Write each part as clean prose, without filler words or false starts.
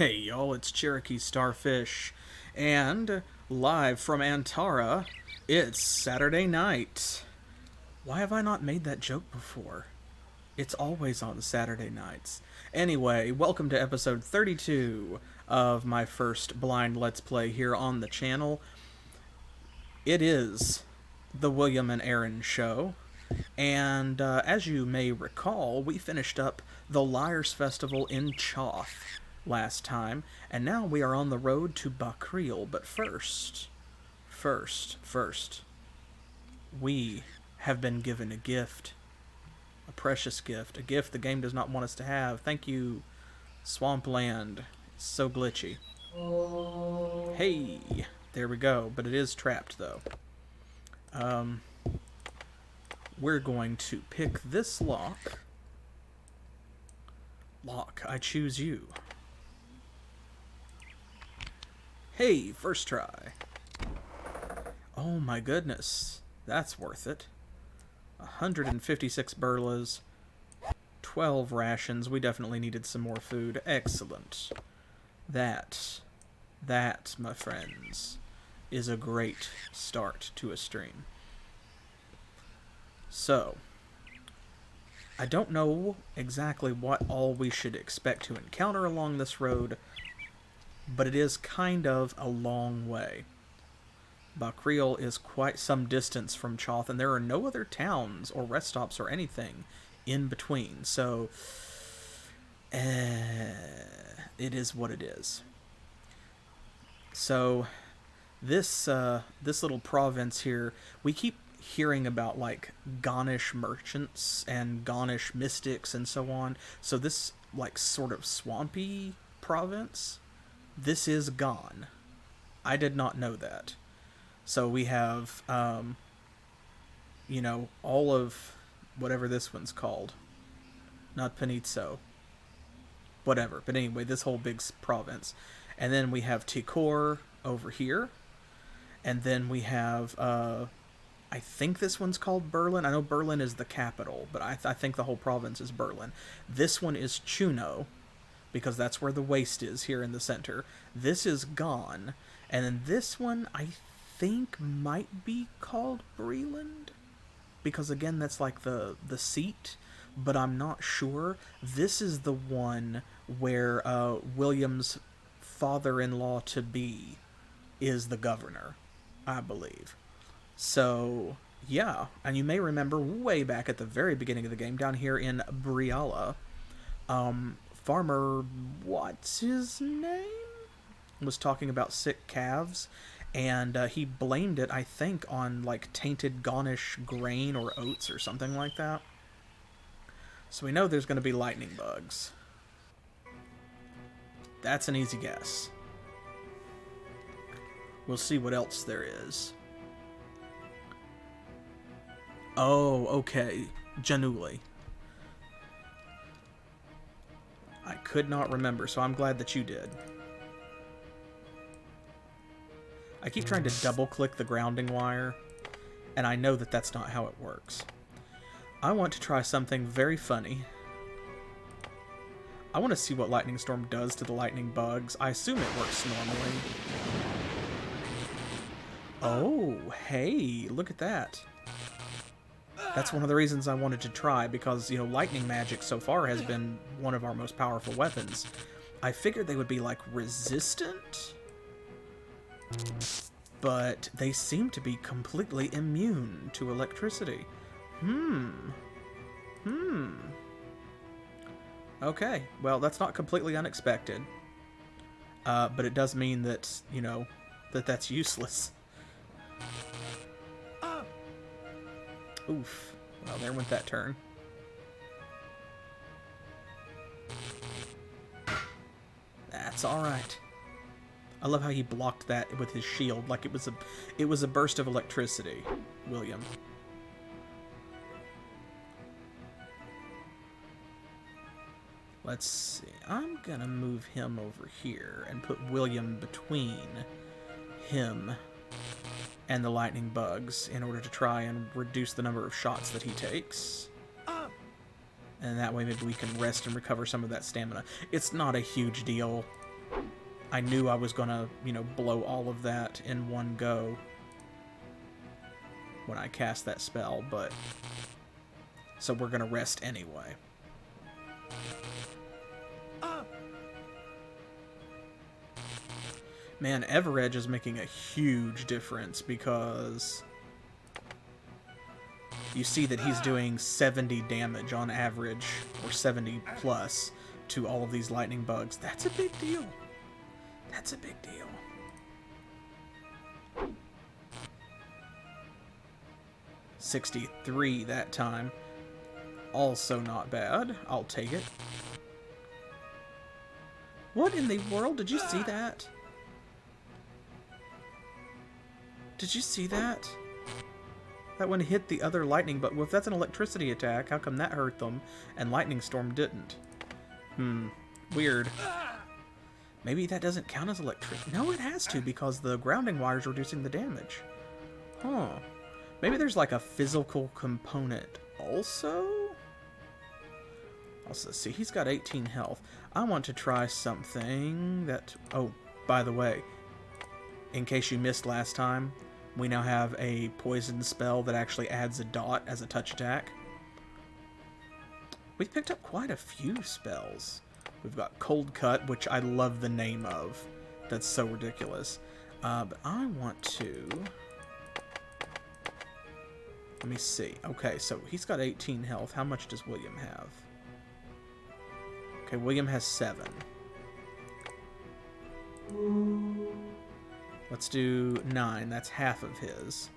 Hey y'all, it's CherokeeStarfish, and live from Antara, it's Saturday night. Why have I not made that joke before? It's always on Saturday nights. Anyway, welcome to episode 32 of my first blind Let's Play here on the channel. It is the William and Aren show, and as you may recall, we finished up the Liars Festival in Choth last time, and now we are on the road to Bakril. But first, we have been given a gift. A precious gift. A gift the game does not want us to have. Thank you, Swampland. It's so glitchy. Hey, there we go. But it is trapped, though. We're going to pick this lock. Lock, I choose you. Hey, first try. Oh my goodness. That's worth it. 156 burlas. 12 rations. We definitely needed some more food. Excellent. That, my friends, is a great start to a stream. So, I don't know exactly what all we should expect to encounter along this road, but it is kind of a long way. Bakril is quite some distance from Choth, and there are no other towns or rest stops or anything in between, so it is what it is. So this little province here, we keep hearing about like Ghanish merchants and Ghanish mystics and so on. So this like sort of swampy province, this is Ghan. I did not know that. So we have you know, all of whatever this one's called. Not Panitso. Whatever. But anyway, this whole big province. And then we have Tikor over here. And then we have I think this one's called Berlin. I know Berlin is the capital, but I think the whole province is Berlin. This one is Chuno, because that's where the waste is, here in the center. This is Ghan. And then this one, I think, might be called Breland, because again, that's like the seat, but I'm not sure. This is the one where William's father-in-law-to-be is the governor, I believe. So, yeah, and you may remember way back at the very beginning of the game, down here in Briala, Farmer, what's his name? Was talking about sick calves, and he blamed it, I think, on like tainted Ghanish grain or oats or something like that. So we know there's going to be lightning bugs. That's an easy guess. We'll see what else there is. Oh, okay. Januli. I could not remember, so I'm glad that you did. I keep trying to double-click the grounding wire, and I know that that's not how it works. I want to try something very funny. I want to see what Lightning Storm does to the lightning bugs. I assume it works normally. Oh, hey, look at that. That's one of the reasons I wanted to try, because, you know, lightning magic so far has been one of our most powerful weapons. I figured they would be, like, resistant, but they seem to be completely immune to electricity. Okay, well, that's not completely unexpected. But it does mean that, you know, that's useless. Oof. Well, there went that turn. That's alright. I love how he blocked that with his shield, like it was a burst of electricity, William. Let's see. I'm gonna move him over here and put William between him and the lightning bugs in order to try and reduce the number of shots that he takes. And that way maybe we can rest and recover some of that stamina. It's not a huge deal. I knew I was gonna, you know, blow all of that in one go when I cast that spell, but... So we're gonna rest anyway. Man, Everedge is making a huge difference because... You see that he's doing 70 damage on average, or 70 plus, to all of these lightning bugs. That's a big deal. That's a big deal. $63 that time. Also not bad. I'll take it. What in the world? Did you see that? Did you see that? That one hit the other lightning, but well, if that's an electricity attack, how come that hurt them and Lightning Storm didn't? Weird. Maybe that doesn't count as electricity. No, it has to, because the grounding wire is reducing the damage. Huh. Maybe there's like a physical component also? Also, see, he's got 18 health. I want to try something that... Oh, by the way, in case you missed last time, we now have a poison spell that actually adds a dot as a touch attack. We've picked up quite a few spells. We've got Cold Cut, which I love the name of. That's so ridiculous. But I want to... Let me see. Okay, so he's got 18 health. How much does William have? Okay, William has 7. Let's do 9. That's half of his.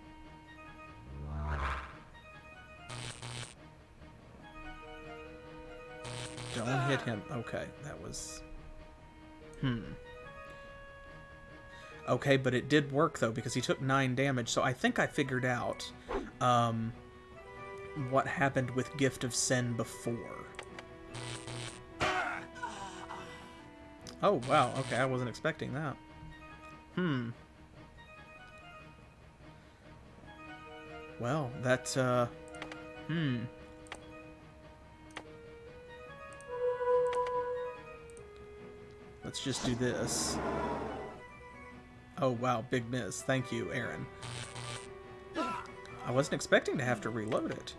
Don't hit him. Okay, that was... Okay, but it did work, though, because he took 9 damage, so I think I figured out what happened with Gift of Sin before. Oh, wow. Okay, I wasn't expecting that. Well, that, Let's just do this. Oh, wow, big miss. Thank you, Aren. I wasn't expecting to have to reload it.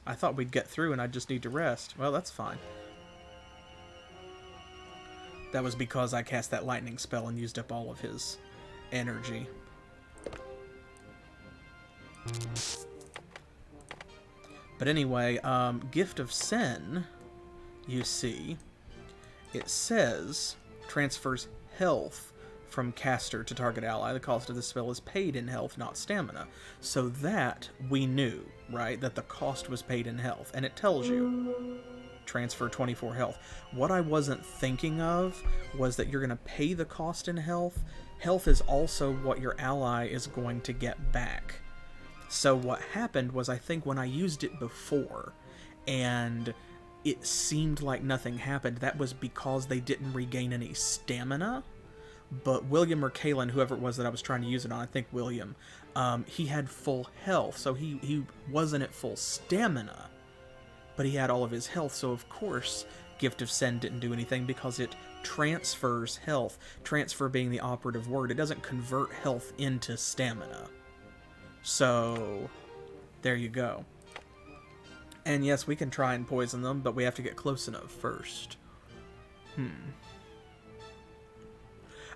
I thought we'd get through and I'd just need to rest. Well, that's fine. That was because I cast that lightning spell and used up all of his energy. But anyway, Gift of Sin, you see, it says transfers health from caster to target ally. The cost of the spell is paid in health, not stamina. So that we knew, right? That the cost was paid in health. And it tells you, transfer 24 health. What I wasn't thinking of was that you're going to pay the cost in health. Health is also what your ally is going to get back. So what happened was, I think when I used it before and it seemed like nothing happened, that was because they didn't regain any stamina. But William or Kalen, whoever it was that I was trying to use it on, I think William, he had full health, so he wasn't at full stamina, but he had all of his health, so of course Gift of Sin didn't do anything because it transfers health, transfer being the operative word. It doesn't convert health into stamina. So, there you go. And yes, we can try and poison them, but we have to get close enough first.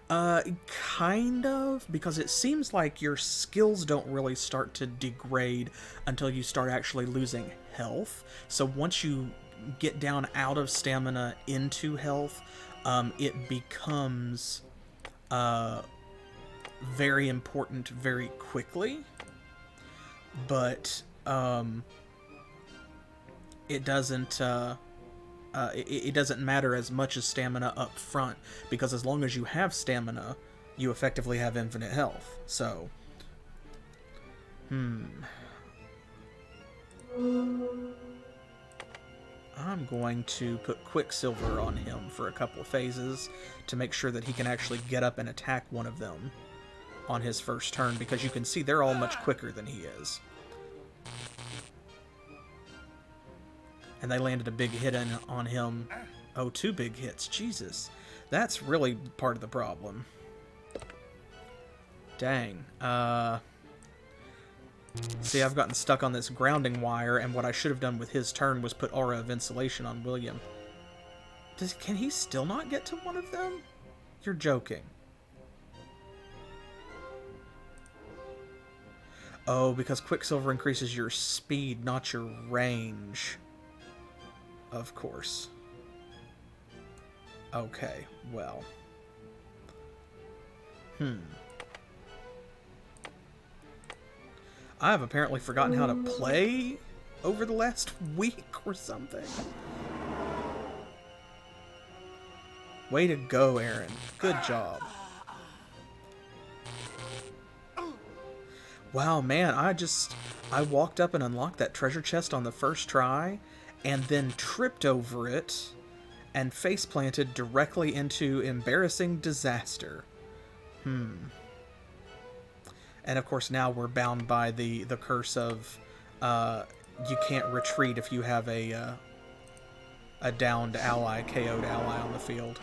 Kind of, because it seems like your skills don't really start to degrade until you start actually losing health. So once you get down out of stamina into health, it becomes very important very quickly. But it doesn't it doesn't matter as much as stamina up front, because as long as you have stamina, you effectively have infinite health. So, I'm going to put Quicksilver on him for a couple of phases to make sure that he can actually get up and attack one of them on his first turn, because you can see they're all much quicker than he is. And they landed a big hit on him Oh, 2 big hits. Jesus. That's really part of the problem. Dang. See, I've gotten stuck on this grounding wire, and what I should have done with his turn was put Aura of Insulation on William. Can he still not get to one of them? You're joking. Oh, because Quicksilver increases your speed, not your range. Of course. Okay, well. I have apparently forgotten how to play over the last week or something. Way to go, Aren. Good job. Wow, man, I walked up and unlocked that treasure chest on the first try, and then tripped over it, and face planted directly into embarrassing disaster. And of course now we're bound by the curse of you can't retreat if you have a downed ally, KO'd ally on the field.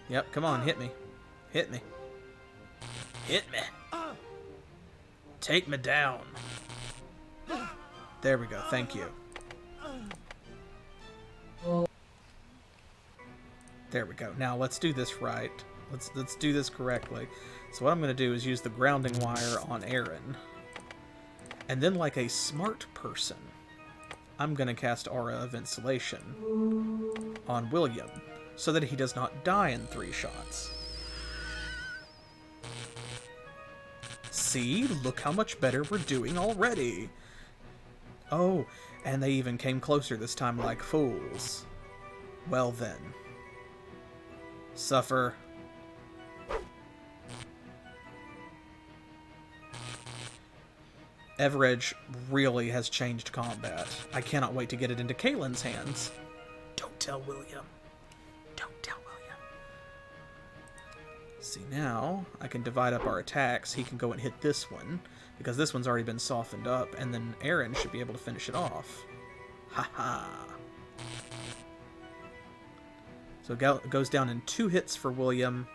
Yep, come on, hit me. Hit me. Hit me. Take me down. There we go, thank you. There we go. Now let's do this right. Let's do this correctly. So what I'm going to do is use the grounding wire on Aren. And then, like a smart person, I'm going to cast Aura of Insulation on William, so that he does not die in 3 shots. See? Look how much better we're doing already! Oh, and they even came closer this time like fools. Well then. Suffer. Everedge really has changed combat. I cannot wait to get it into Kaylin's hands. Don't tell William. Don't tell William. See, now I can divide up our attacks. He can go and hit this one, because this one's already been softened up, and then Aren should be able to finish it off. Haha. So it goes down in 2 hits for William,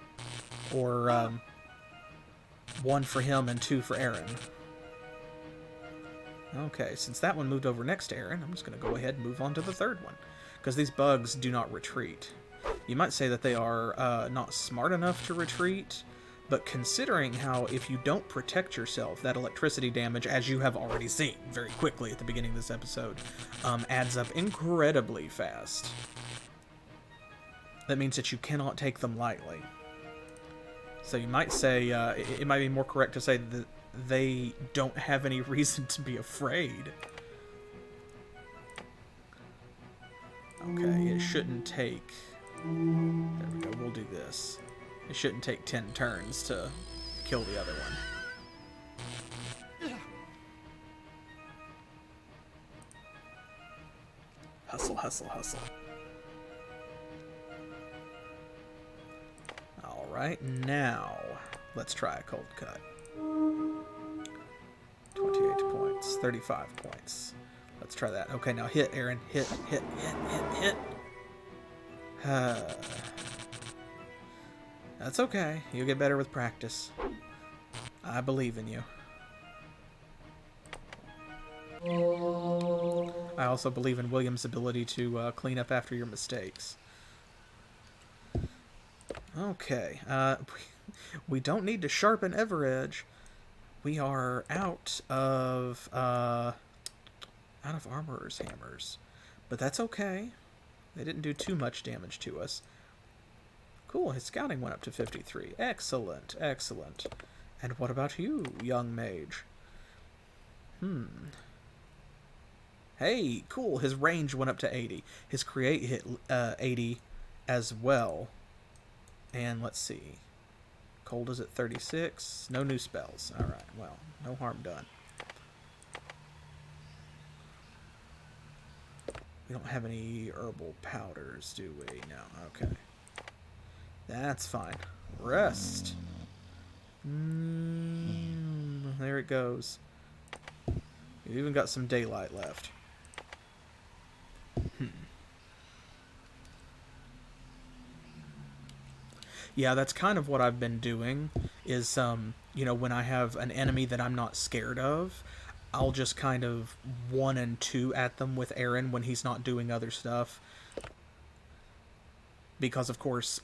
or 1 for him and 2 for Aren. Okay, since that one moved over next to Aren, I'm just going to go ahead and move on to the 3rd one, because these bugs do not retreat. You might say that they are not smart enough to retreat, but considering how if you don't protect yourself, that electricity damage, as you have already seen very quickly at the beginning of this episode, adds up incredibly fast. That means that you cannot take them lightly. So you might say, it might be more correct to say that they don't have any reason to be afraid. Okay, it shouldn't take... There we go, we'll do this. It shouldn't take 10 turns to kill the other one. Hustle, hustle, hustle. Alright, now let's try a cold cut. 28 points, 35 points. Let's try that. Okay, now hit, Aren. Hit, hit, hit, hit, hit. That's okay. You'll get better with practice. I believe in you. I also believe in William's ability to clean up after your mistakes. Okay. We don't need to sharpen Everedge. We are out of Armorer's Hammers. But that's okay. They didn't do too much damage to us. Cool, his scouting went up to 53. Excellent, excellent. And what about you, young mage? Hey, cool, his range went up to 80. His create hit 80 as well. And let's see. Cold is at 36. No new spells. Alright, well, no harm done. We don't have any herbal powders, do we? No, okay. That's fine. Rest. There it goes. We've even got some daylight left. Yeah, that's kind of what I've been doing is, you know, when I have an enemy that I'm not scared of, I'll just kind of 1 and 2 at them with Aren when he's not doing other stuff. Because, of course,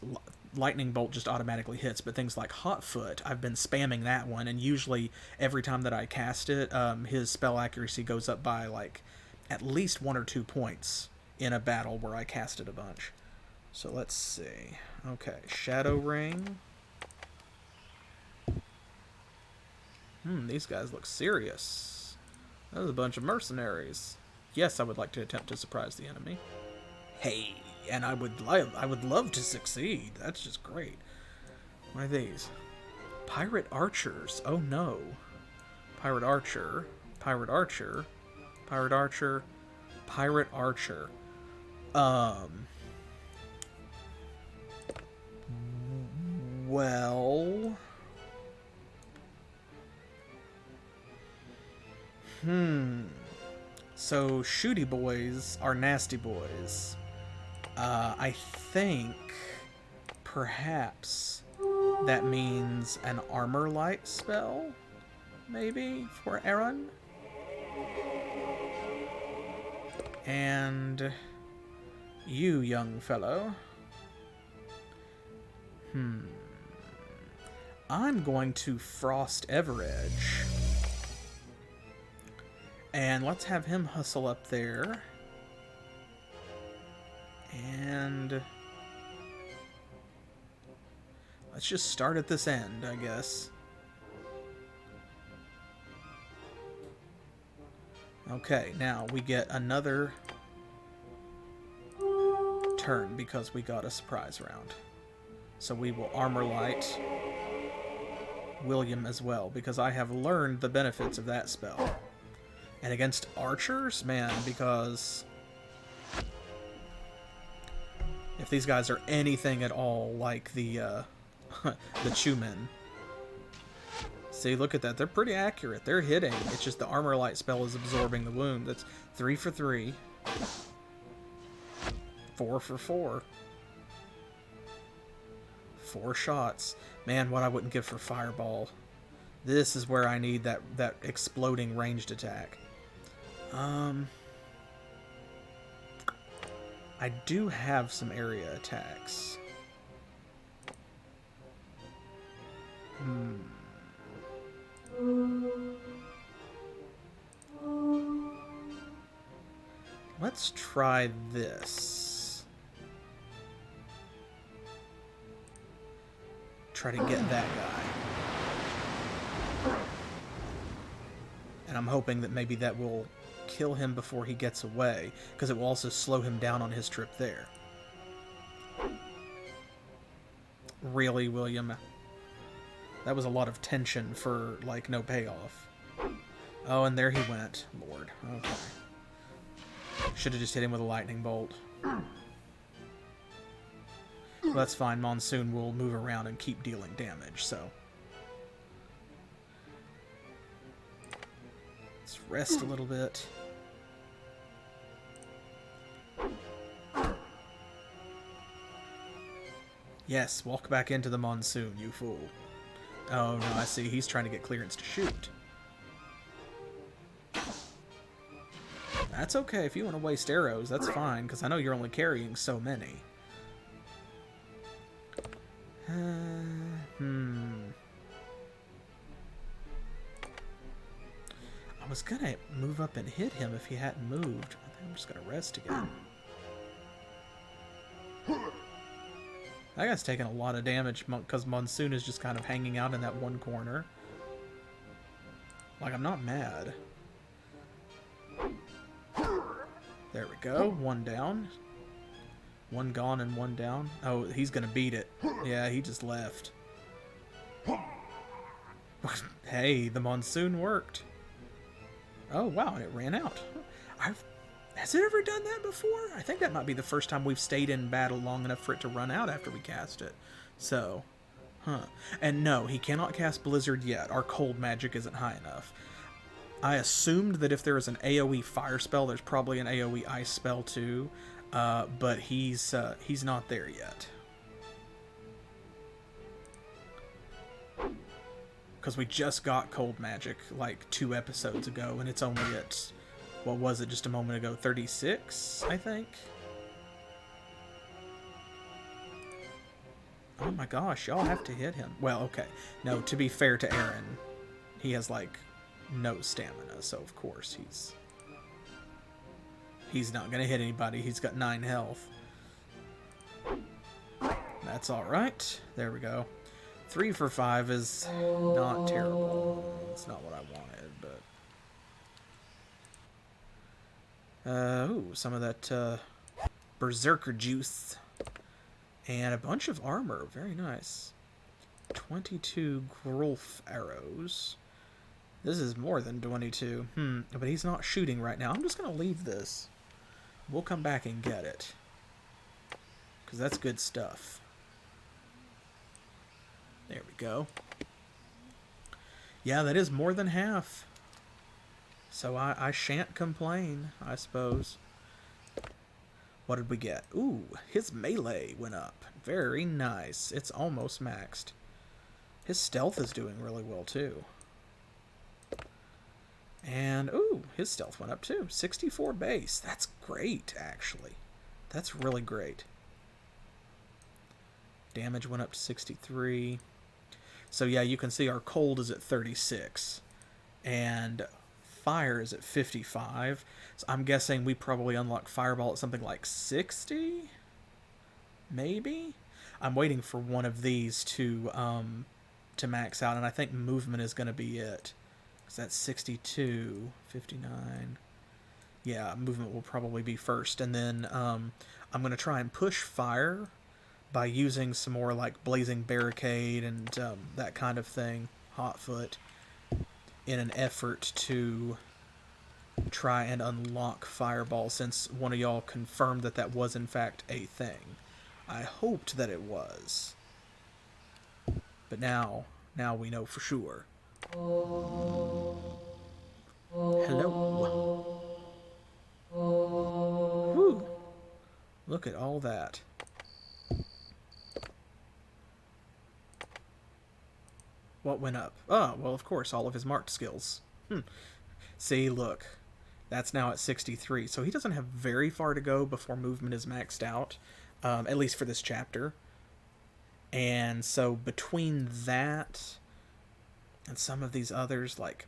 Lightning Bolt just automatically hits, but things like Hot Foot, I've been spamming that one, and usually every time that I cast it, his spell accuracy goes up by, like, at least 1 or 2 points in a battle where I cast it a bunch. So let's see. Okay, Shadow Ring. These guys look serious. That was a bunch of mercenaries. Yes, I would like to attempt to surprise the enemy. Hey, and I would love to succeed. That's just great. What are these? Pirate archers. Oh no. Pirate archer. Pirate archer. Pirate archer. Pirate archer. Well. So shooty boys are nasty boys. I think perhaps that means an armor light spell, maybe, for Aren. And you, young fellow. I'm going to Frost Everedge. And let's have him hustle up there. And let's just start at this end, I guess. Okay, now we get another turn because we got a surprise round. So we will armor light William as well, because I have learned the benefits of that spell. And against archers, man, because if these guys are anything at all like the the Chumen, see, look at that, they're pretty accurate. They're hitting. It's just the armor light spell is absorbing the wound. That's 3 for 3, 4 for 4, 4 shots. Man, what I wouldn't give for Fireball. This is where I need that exploding ranged attack. I do have some area attacks. Let's try this. Try to get that guy. And I'm hoping that maybe that will kill him before he gets away, because it will also slow him down on his trip there. Really, William? That was a lot of tension for, like, no payoff. Oh, and there he went. Lord. Okay. Should have just hit him with a lightning bolt. Well, that's fine. Monsoon will move around and keep dealing damage, so. Let's rest a little bit. Yes, walk back into the monsoon, you fool. Oh, no, I see. He's trying to get clearance to shoot. That's okay. If you want to waste arrows, that's fine, because I know you're only carrying so many. I was gonna move up and hit him if he hadn't moved. I think I'm just gonna rest again. That guy's taking a lot of damage because Monsoon is just kind of hanging out in that one corner. Like, I'm not mad. There we go. One down. One gone and one down. Oh, he's gonna beat it. Yeah, he just left. Hey, the Monsoon worked. Oh, wow, and it ran out. Has it ever done that before? I think that might be the first time we've stayed in battle long enough for it to run out after we cast it. So, And no, he cannot cast Blizzard yet. Our cold magic isn't high enough. I assumed that if there is an AoE fire spell, there's probably an AoE ice spell too, but he's not there yet. because we just got cold magic like 2 episodes ago, and it's only at, what was it just a moment ago, 36, I think? Oh my gosh, y'all have to hit him. Well, okay. No, to be fair to Aren, he has like no stamina, so of course he's not gonna hit anybody. He's got 9 health. That's alright. There we go. 3 for 5 is not terrible. It's not what I wanted, but... ooh, some of that berserker juice. And a bunch of armor. Very nice. 22 Grolf arrows. This is more than 22. But he's not shooting right now. I'm just going to leave this. We'll come back and get it. Because that's good stuff. There we go. Yeah, that is more than half. So I shan't complain, I suppose. What did we get? Ooh, his melee went up. Very nice. It's almost maxed. His stealth is doing really well, too. And, ooh, his stealth went up, too. 64 base. That's great, actually. That's really great. Damage went up to 63. So, yeah, you can see our cold is at 36. And fire is at 55. So I'm guessing we probably unlock fireball at something like 60? Maybe? I'm waiting for one of these to max out, and I think movement is going to be it. Because that's 62, 59. Yeah, movement will probably be first. And then I'm going to try and push fire by using some more like blazing barricade and that kind of thing, hotfoot, in an effort to try and unlock fireball, since one of y'all confirmed that that was in fact a thing. I hoped that it was, but now we know for sure. Hello. Whew. Look at all that. What went up? Oh, well, of course, all of his marked skills. See, look. That's now at 63. So he doesn't have very far to go before movement is maxed out. At least for this chapter. And so between that and some of these others, like...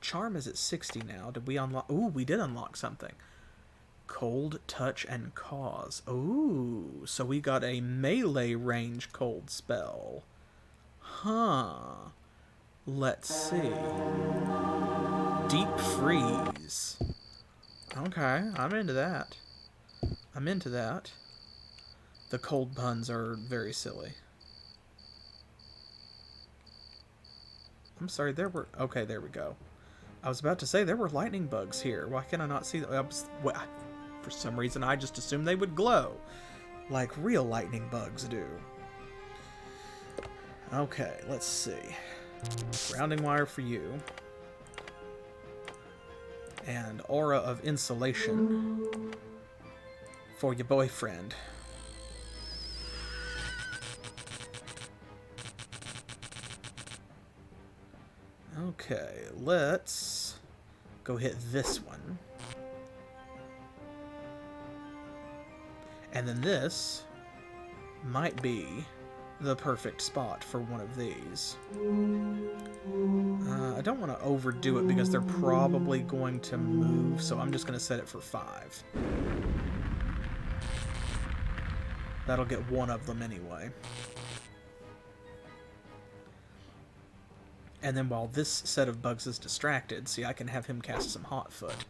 Charm is at 60 now. Did we unlock... Ooh, we did unlock something. Cold, touch, and cause. Ooh, so we got a melee range cold spell. Huh. Let's see. Deep freeze. Okay, I'm into that. I'm into that. The cold puns are very silly. I'm sorry, there were... Okay, there we go. I was about to say, there were lightning bugs here. Why can I not see them? For some reason, I just assumed they would glow. Like real lightning bugs do. Okay, let's see. Grounding wire for you. And aura of insulation for your boyfriend. Okay, let's go hit this one. And then this might be the perfect spot for one of these. I don't want to overdo it because they're probably going to move, so I'm just going to set it for 5. That'll get one of them anyway. And then while this set of bugs is distracted, see, I can have him cast some Hotfoot.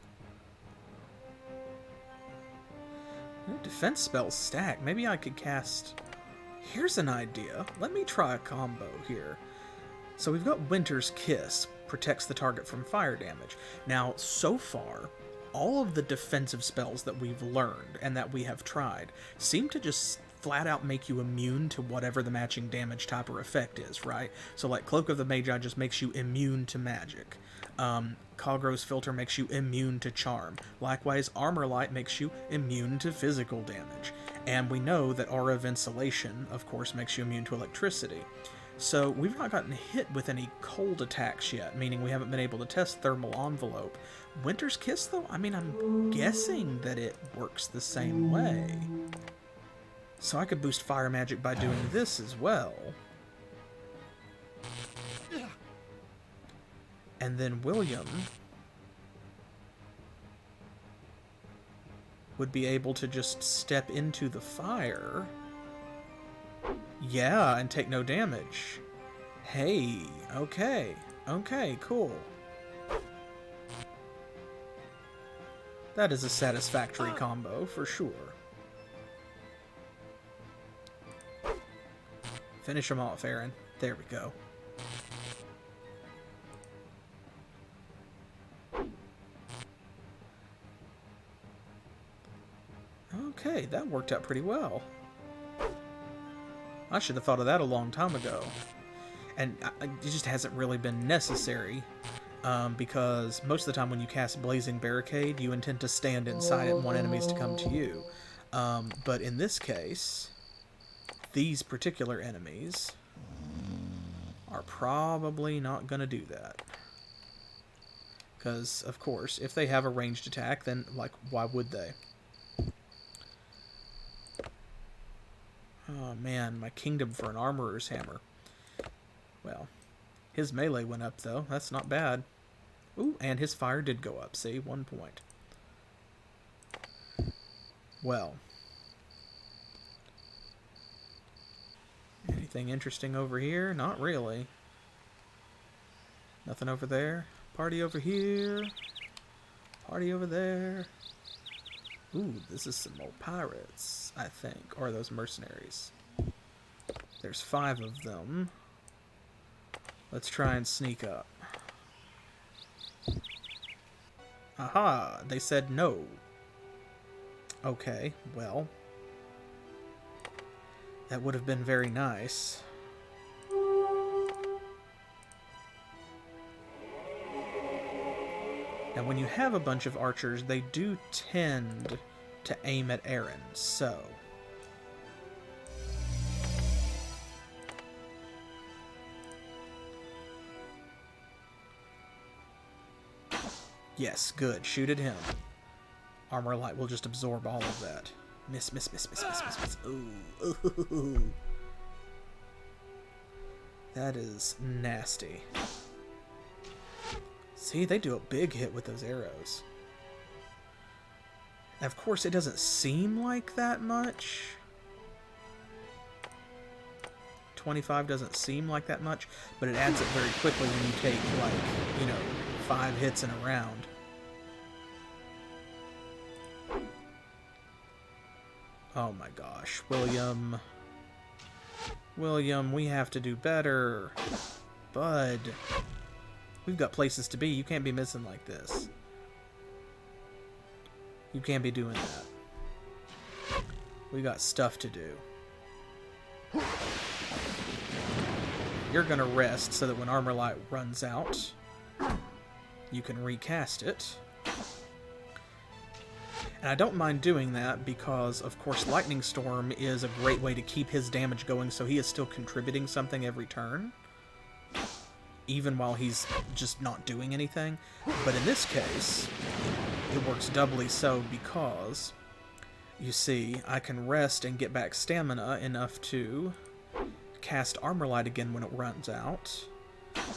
Defense spells stack. Maybe I could cast... Here's an idea. Let me try a combo here. So we've got Winter's Kiss. Protects the target from fire damage. Now, so far, all of the defensive spells that we've learned and that we have tried seem to just flat out make you immune to whatever the matching damage type or effect is, right? So like Cloak of the Magi just makes you immune to magic. Kagros Filter makes you immune to charm. Likewise, Armor Light makes you immune to physical damage. And we know that Aura of Insulation, of course, makes you immune to electricity. So we've not gotten hit with any cold attacks yet, meaning we haven't been able to test thermal envelope. Winter's Kiss, though, I mean, I'm guessing that it works the same way. So I could boost fire magic by doing this as well. And then William would be able to just step into the fire. Yeah, and take no damage. Hey, okay. Okay, cool. That is a satisfactory combo, for sure. Finish him off, Aren. There we go. Okay, that worked out pretty well. I should have thought of that a long time ago. And it just hasn't really been necessary, because most of the time when you cast Blazing Barricade, you intend to stand inside it and want enemies to come to you. But in this case, these particular enemies are probably not going to do that. Because, of course, if they have a ranged attack, then, like, why would they? Oh man, my kingdom for an armorer's hammer. Well, his melee went up though. That's not bad. Ooh, and his fire did go up. See, 1 point. Well. Anything interesting over here? Not really. Nothing over there. Party over here. Party over there. Ooh, this is some old pirates, I think. Or are those mercenaries? There's 5 of them. Let's try and sneak up. Aha! They said no. Okay, well. That would have been very nice. Now, when you have a bunch of archers, they do tend to aim at Aren, so... Yes, good. Shoot at him. Armor Light will just absorb all of that. Miss, miss, miss, miss, miss, miss, miss. Ooh, ooh. That is nasty. See, they do a big hit with those arrows. And of course, it doesn't seem like that much. 25 doesn't seem like that much, but it adds up very quickly when you take, like, you know, 5 hits in a round. Oh my gosh, William. William, we have to do better. Bud. We've got places to be. You can't be missing like this. You can't be doing that. We got stuff to do. You're gonna rest so that when Armor Light runs out, you can recast it. And I don't mind doing that because, of course, Lightning Storm is a great way to keep his damage going so he is still contributing something every turn, even while he's just not doing anything. But in this case, it works doubly so because, you see, I can rest and get back stamina enough to cast Armor Light again when it runs out.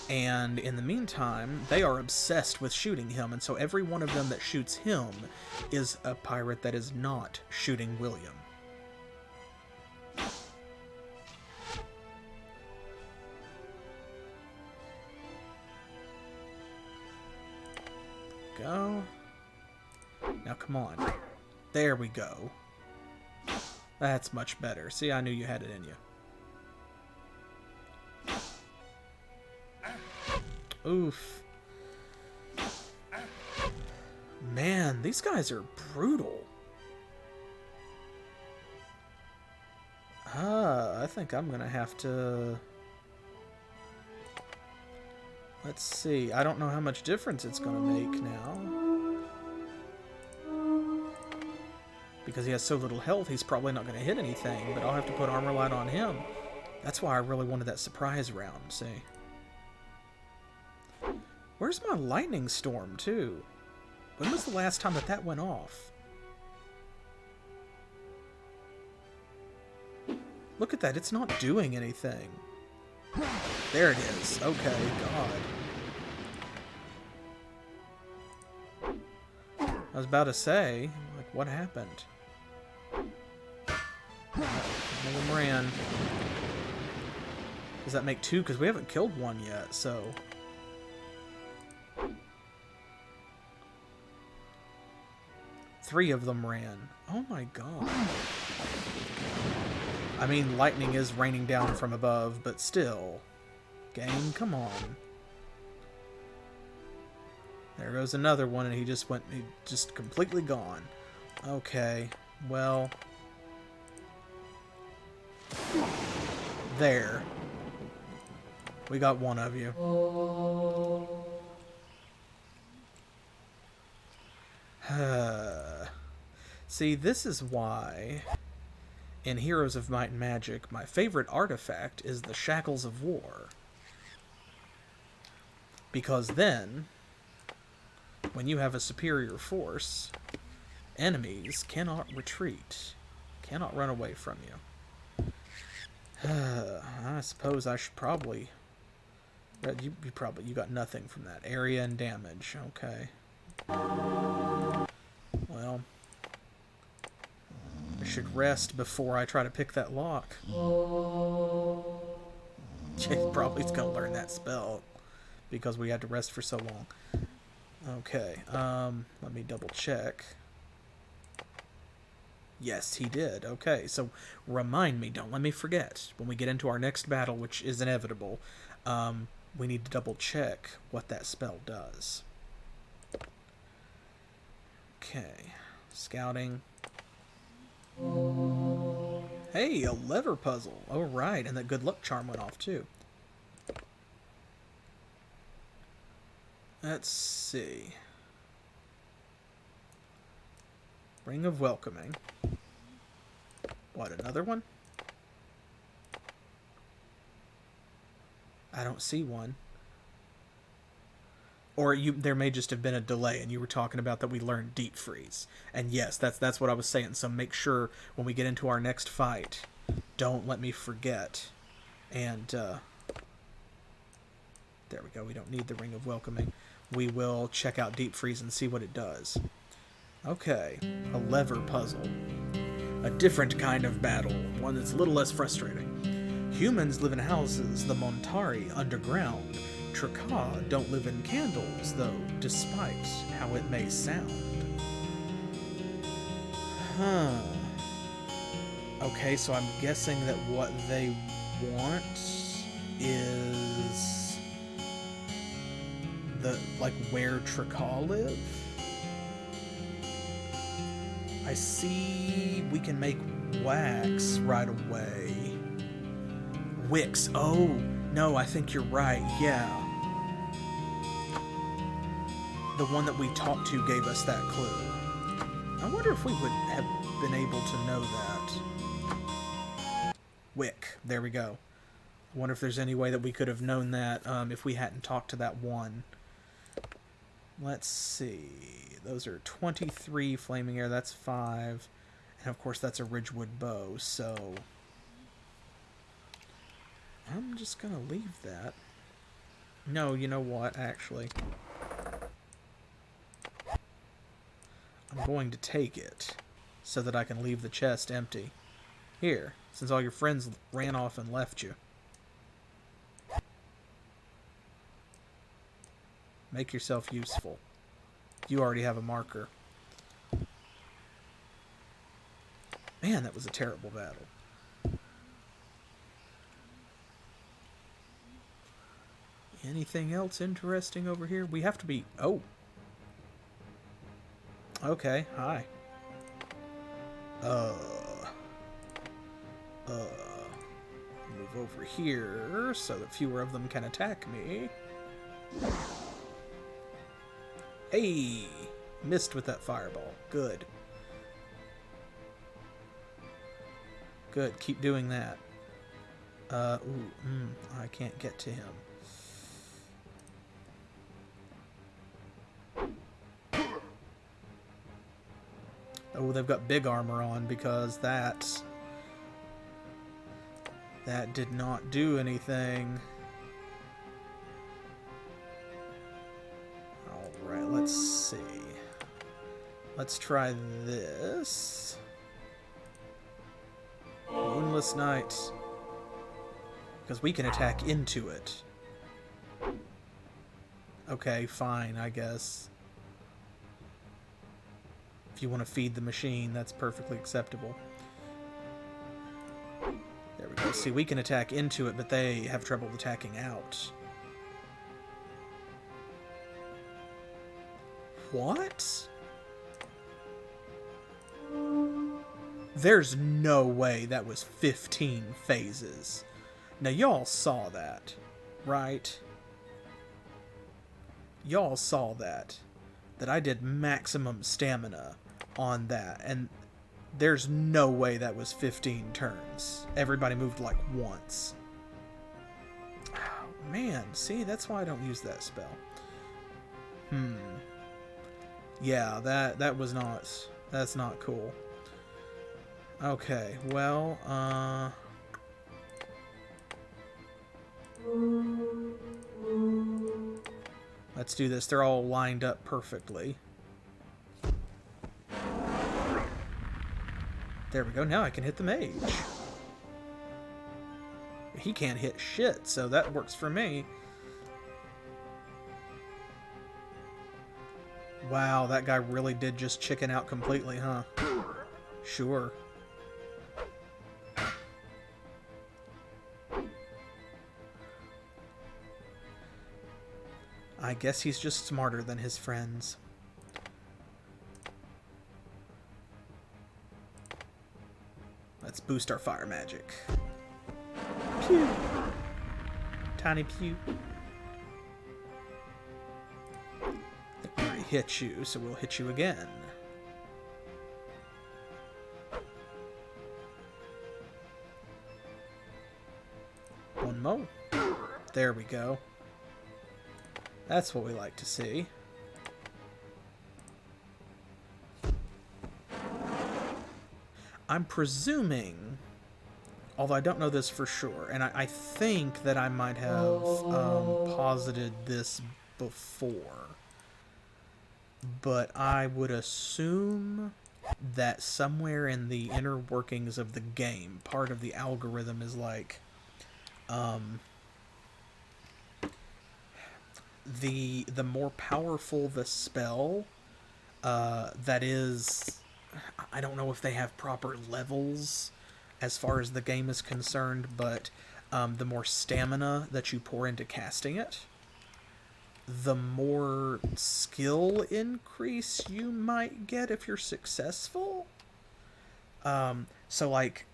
And in the meantime, they are obsessed with shooting him, and so every one of them that shoots him is a pirate that is not shooting William. Go. Now come on. There we go. That's much better. See, I knew you had it in you. Oof. Man, these guys are brutal. I think I'm gonna have to... Let's see. I don't know how much difference it's gonna make now. Because he has so little health, he's probably not gonna hit anything, but I'll have to put Armor Light on him. That's why I really wanted that surprise round, see? Where's my lightning storm, too? When was the last time that that went off? Look at that, it's not doing anything. There it is. Okay, God. I was about to say, like, what happened? One of them ran. Does that make 2? Because we haven't killed one yet, so... Three of them ran. Oh my God. I mean, lightning is raining down from above, but still. Game, come on. There goes another one, and he just completely gone. Okay, well... There. We got one of you. See, this is why, in Heroes of Might and Magic, my favorite artifact is the Shackles of War. Because then, when you have a superior force, enemies cannot retreat, cannot run away from you. I suppose I should probably... You got nothing from that. Area and damage. Okay. Well, I should rest before I try to pick that lock. He's probably going to learn that spell because we had to rest for so long. Okay, let me double check. Yes, he did. Okay, so remind me, don't let me forget. When we get into our next battle, which is inevitable, we need to double check what that spell does. Okay, scouting. Hey, a lever puzzle. Oh, right, and that good luck charm went off, too. Let's see. Ring of Welcoming. What, another one? I don't see one. Or there may just have been a delay, and you were talking about that we learned Deep Freeze. And yes, that's what I was saying. So make sure when we get into our next fight, don't let me forget. And there we go. We don't need the Ring of Welcoming. We will check out Deep Freeze and see what it does. Okay, a lever puzzle. A different kind of battle, one that's a little less frustrating. Humans live in houses, the Montari underground. Traka don't live in candles, though, despite how it may sound. Huh. Okay, so I'm guessing that what they want is where Traka live? I see we can make wax right away. Wicks. Oh, no, I think you're right. Yeah. The one that we talked to gave us that clue. I wonder if we would have been able to know that. Wick. There we go. I wonder if there's any way that we could have known that if we hadn't talked to that one. Let's see. Those are 23 flaming air. That's 5. And of course that's a Ridgewood bow. So I'm just going to leave that. No, you know what, actually. I'm going to take it so that I can leave the chest empty. Here, since all your friends ran off and left you. Make yourself useful. You already have a marker. Man, that was a terrible battle. Anything else interesting over here? We have to be... Oh. Okay, hi. Move over here so that fewer of them can attack me. Hey! Missed with that fireball. Good. Good, keep doing that. I can't get to him. Oh, they've got big armor on because that did not do anything. Alright, let's see. Let's try this. Moonless Night. Because we can attack into it. Okay, fine, I guess. If you want to feed the machine, that's perfectly acceptable. There we go. See, we can attack into it, but they have trouble attacking out. What? There's no way that was 15 phases. Now, y'all saw that, right? Y'all saw that. That I did maximum stamina on that, and there's no way that was 15 turns. Everybody moved like once. Oh, man, see, that's why I don't use that spell. Yeah, that was not... That's not cool. Okay, well, let's do this. They're all lined up perfectly. There we go. Now I can hit the mage. He can't hit shit, so that works for me. Wow, that guy really did just chicken out completely, huh? Sure. I guess he's just smarter than his friends. Let's boost our fire magic. Pew! Tiny pew. I think we already hit you, so we'll hit you again. One more. There we go. That's what we like to see. I'm presuming, although I don't know this for sure, and I think that I might have posited this before, but I would assume that somewhere in the inner workings of the game, part of the algorithm is like, the more powerful the spell, that is, I don't know if they have proper levels as far as the game is concerned, but the more stamina that you pour into casting it, the more skill increase you might get if you're successful. So, like,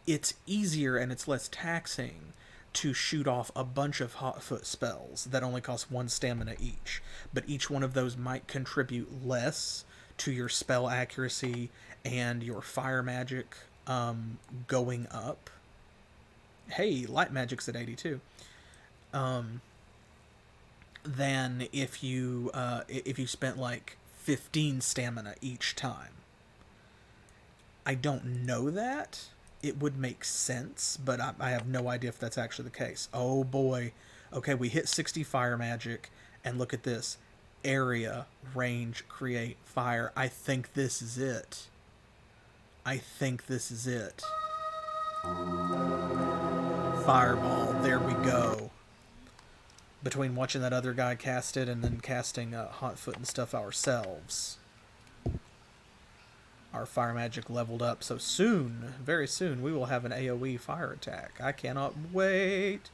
it's easier and it's less taxing to shoot off a bunch of hot foot spells that only cost 1 stamina each, but each one of those might contribute less to your spell accuracy and your fire magic going up. Hey, light magic's at 82. Than if you spent like 15 stamina each time. I don't know that. It would make sense, but I have no idea if that's actually the case. Oh boy. Okay, we hit 60 fire magic, and look at this. Area, range, create, fire. I think this is it. I think this is it. Fireball. There we go. Between watching that other guy cast it and then casting Hotfoot and stuff ourselves, our fire magic leveled up. So soon, very soon, we will have an AoE fire attack. I cannot wait.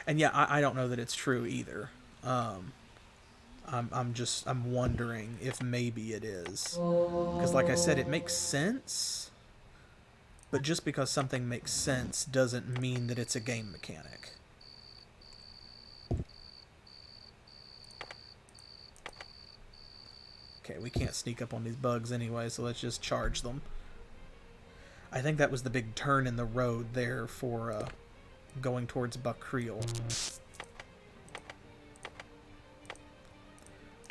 And yeah, I don't know that it's true either. I'm wondering if maybe it is. Because like I said, it makes sense. But just because something makes sense doesn't mean that it's a game mechanic. Okay, we can't sneak up on these bugs anyway, so let's just charge them. I think that was the big turn in the road there for going towards Bakril.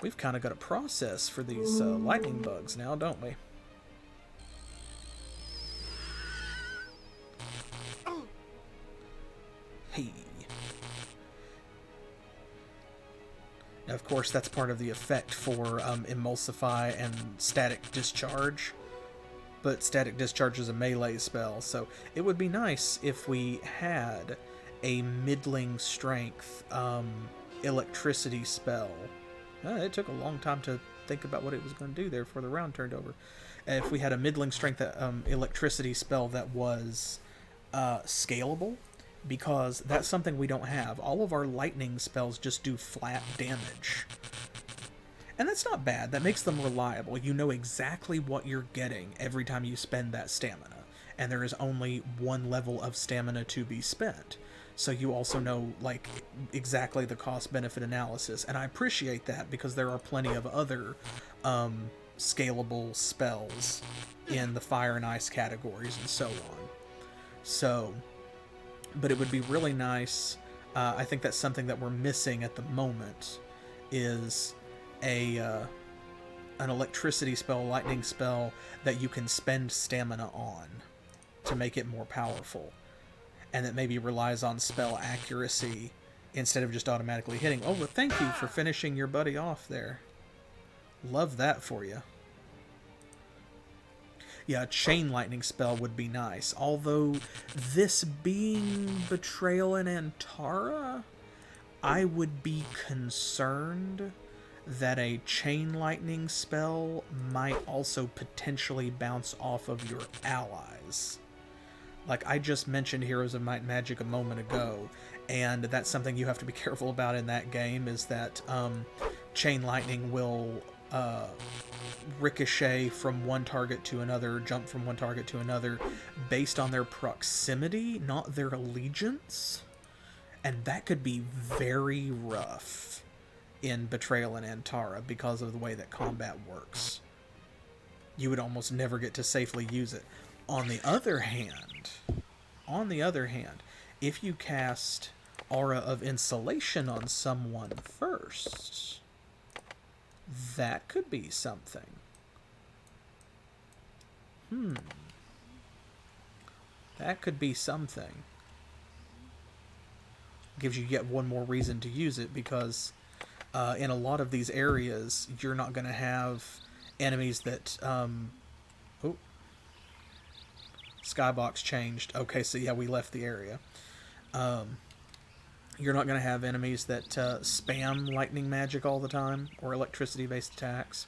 We've kind of got a process for these lightning bugs now, don't we? Hey. Now, of course, that's part of the effect for Emulsify and Static Discharge. But Static Discharge is a melee spell, so it would be nice if we had a middling strength electricity spell. It took a long time to think about what it was going to do there before the round turned over. If we had a middling strength electricity spell that was scalable, because that's something we don't have. All of our lightning spells just do flat damage. And that's not bad. That makes them reliable. You know exactly what you're getting every time you spend that stamina. And there is only one level of stamina to be spent. So you also know, like, exactly the cost-benefit analysis. And I appreciate that because there are plenty of other scalable spells in the fire and ice categories and so on. So, but it would be really nice. I think that's something that we're missing at the moment is an electricity spell, lightning spell that you can spend stamina on to make it more powerful, and that maybe relies on spell accuracy instead of just automatically hitting. Oh, well, thank you for finishing your buddy off there. Love that for you. Yeah, a chain lightning spell would be nice. Although, this being Betrayal in Antara, I would be concerned that a chain lightning spell might also potentially bounce off of your allies. Like I just mentioned Heroes of Might and Magic a moment ago, and that's something you have to be careful about in that game, is that chain lightning will ricochet from one target to another, jump from one target to another, based on their proximity, not their allegiance. And that could be very rough in Betrayal in Antara because of the way that combat works. You would almost never get to safely use it. On the other hand, if you cast Aura of Insulation on someone first, that could be something. That could be something. Gives you yet one more reason to use it, because in a lot of these areas, you're not going to have enemies that... oh. Skybox changed. Okay, so yeah, we left the area. You're not going to have enemies that spam lightning magic all the time, or electricity-based attacks.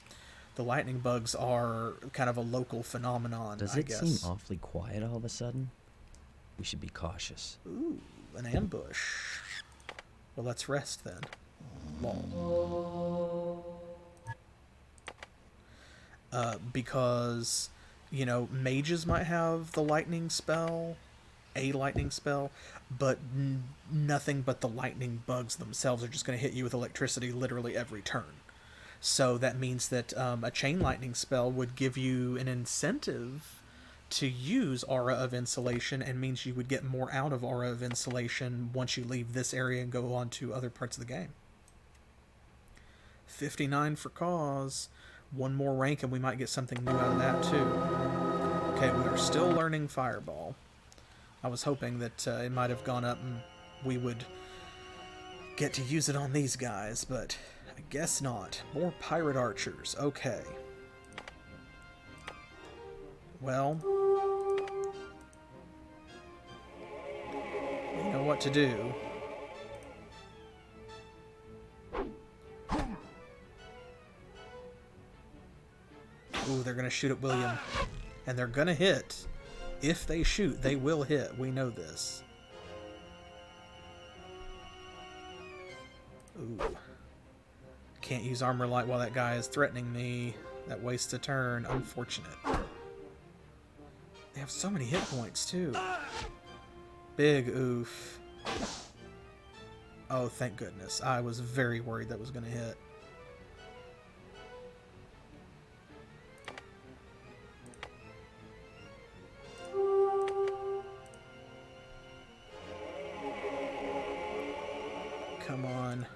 The lightning bugs are kind of a local phenomenon, Does I it guess. seem awfully quiet all of a sudden? We should be cautious. Ooh, an ambush. Well, let's rest then. Lol. Because, you know, mages might have the lightning spell, a lightning spell, but nothing but the lightning bugs themselves are just going to hit you with electricity literally every turn. So that means that a chain lightning spell would give you an incentive to use Aura of Insulation, and means you would get more out of Aura of Insulation once you leave this area and go on to other parts of the game. 59 for cause. One more rank and we might get something new out of that too. Okay, we are still learning Fireball. I was hoping that it might have gone up and we would get to use it on these guys, but I guess not. More Pirate Archers. Okay. Well, you know what to do. Ooh, they're going to shoot at William. And they're going to hit. If they shoot, they will hit. We know this. Ooh. Can't use Armor Light while that guy is threatening me. That wastes a turn. Unfortunate. They have so many hit points, too. Big oof. Oh, thank goodness. I was very worried that was going to hit. Come on.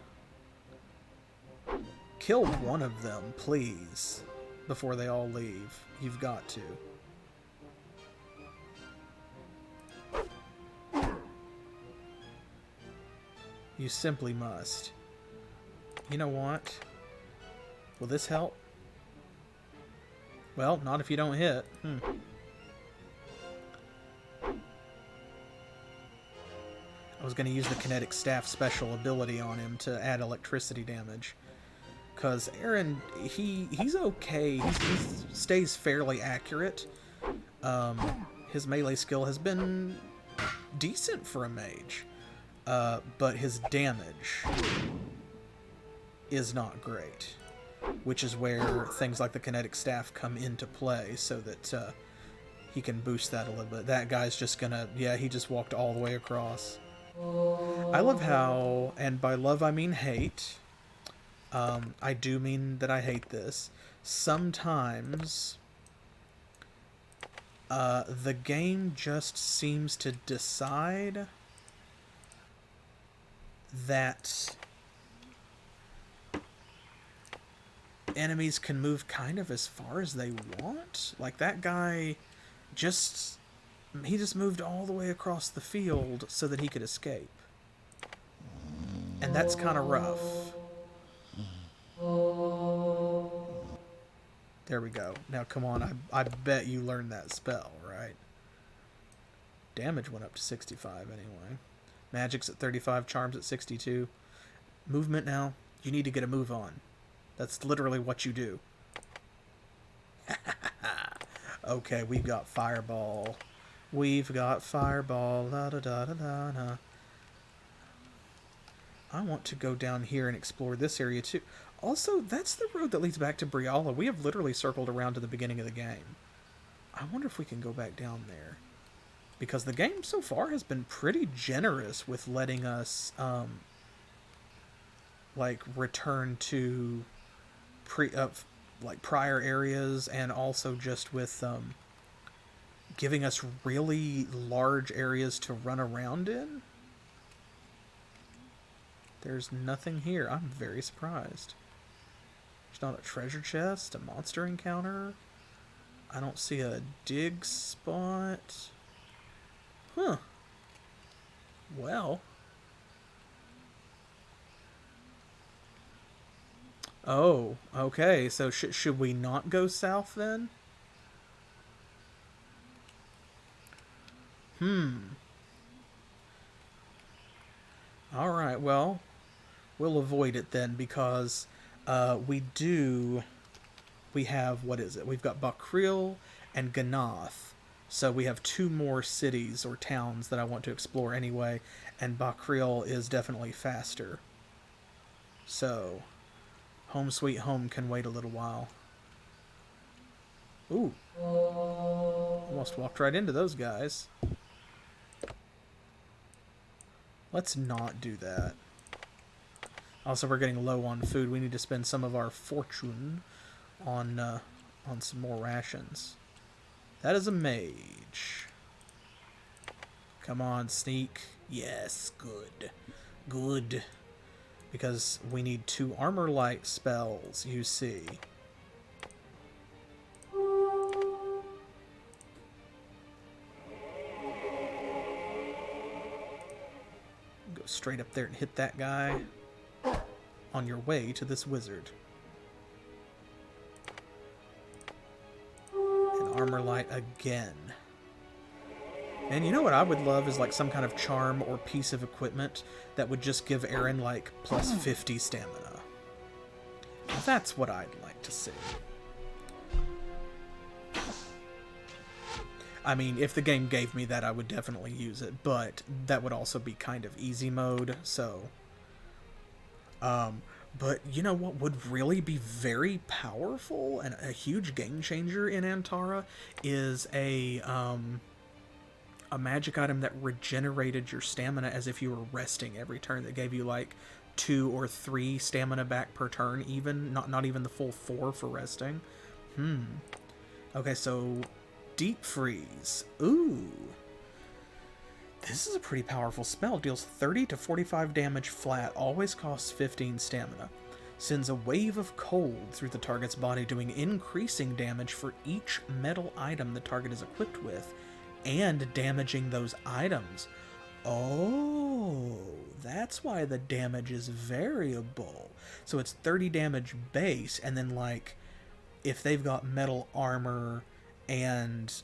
Kill one of them, please, before they all leave. You've got to. You simply must. You know what? Will this help? Well, not if you don't hit. I was going to use the kinetic staff special ability on him to add electricity damage. Because Aren, he's okay. He stays fairly accurate. His melee skill has been decent for a mage. But his damage is not great. Which is where things like the kinetic staff come into play, so that he can boost that a little bit. That guy's just gonna... Yeah, he just walked all the way across. I love how, and by love I mean hate, I do mean that I hate this, sometimes the game just seems to decide that enemies can move kind of as far as they want. Like that guy just... He just moved all the way across the field so that he could escape. And that's kind of rough. There we go. Now, come on. I bet you learned that spell, right? Damage went up to 65 anyway. Magic's at 35, charms at 62. Movement now. You need to get a move on. That's literally what you do. Okay, we've got Fireball. We've got Fireball. La da da da da da. I want to go down here and explore this area too. Also, that's the road that leads back to Briala. We have literally circled around to the beginning of the game. I wonder if we can go back down there. Because the game so far has been pretty generous with letting us, like, return to prior areas, and also just with, giving us really large areas to run around in. There's nothing here. I'm very surprised. There's not a treasure chest, a monster encounter. I don't see a dig spot. Huh. Well. Oh, okay. So should we not go south then? Alright, well, we'll avoid it then, because we have, what is it? We've got Bakril and Ganath. So we have 2 more cities or towns that I want to explore anyway, and Bakril is definitely faster. So, Home Sweet Home can wait a little while. Ooh. Almost walked right into those guys. Let's not do that. Also, we're getting low on food. We need to spend some of our fortune on some more rations. That is a mage. Come on, sneak. Yes, good. Good. Because we need 2 armor light spells, you see. Go straight up there and hit that guy on your way to this wizard. And armor light again. And you know what I would love is like some kind of charm or piece of equipment that would just give Aren like plus 50 stamina. That's what I'd like to see. I mean, if the game gave me that, I would definitely use it, but that would also be kind of easy mode, so... but you know what would really be very powerful and a huge game changer in Antara is a magic item that regenerated your stamina as if you were resting every turn, that gave you like 2 or 3 stamina back per turn, even not even the full 4 for resting. Okay, so deep freeze. Ooh. This is a pretty powerful spell. Deals 30 to 45 damage flat, always costs 15 stamina. Sends a wave of cold through the target's body, doing increasing damage for each metal item the target is equipped with, and damaging those items. Oh, that's why the damage is variable. So it's 30 damage base, and then, like, if they've got metal armor and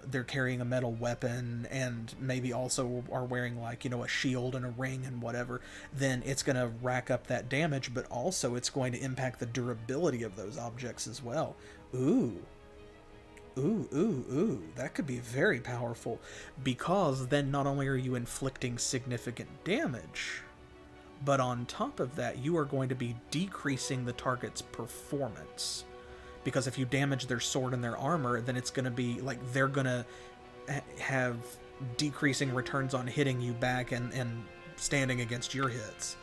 they're carrying a metal weapon and maybe also are wearing, like, you know, a shield and a ring and whatever, then it's going to rack up that damage, but also it's going to impact the durability of those objects as well. Ooh, that could be very powerful, because then not only are you inflicting significant damage, but on top of that, you are going to be decreasing the target's performance. Because if you damage their sword and their armor, then it's going to be like they're going to have decreasing returns on hitting you back and standing against your hits.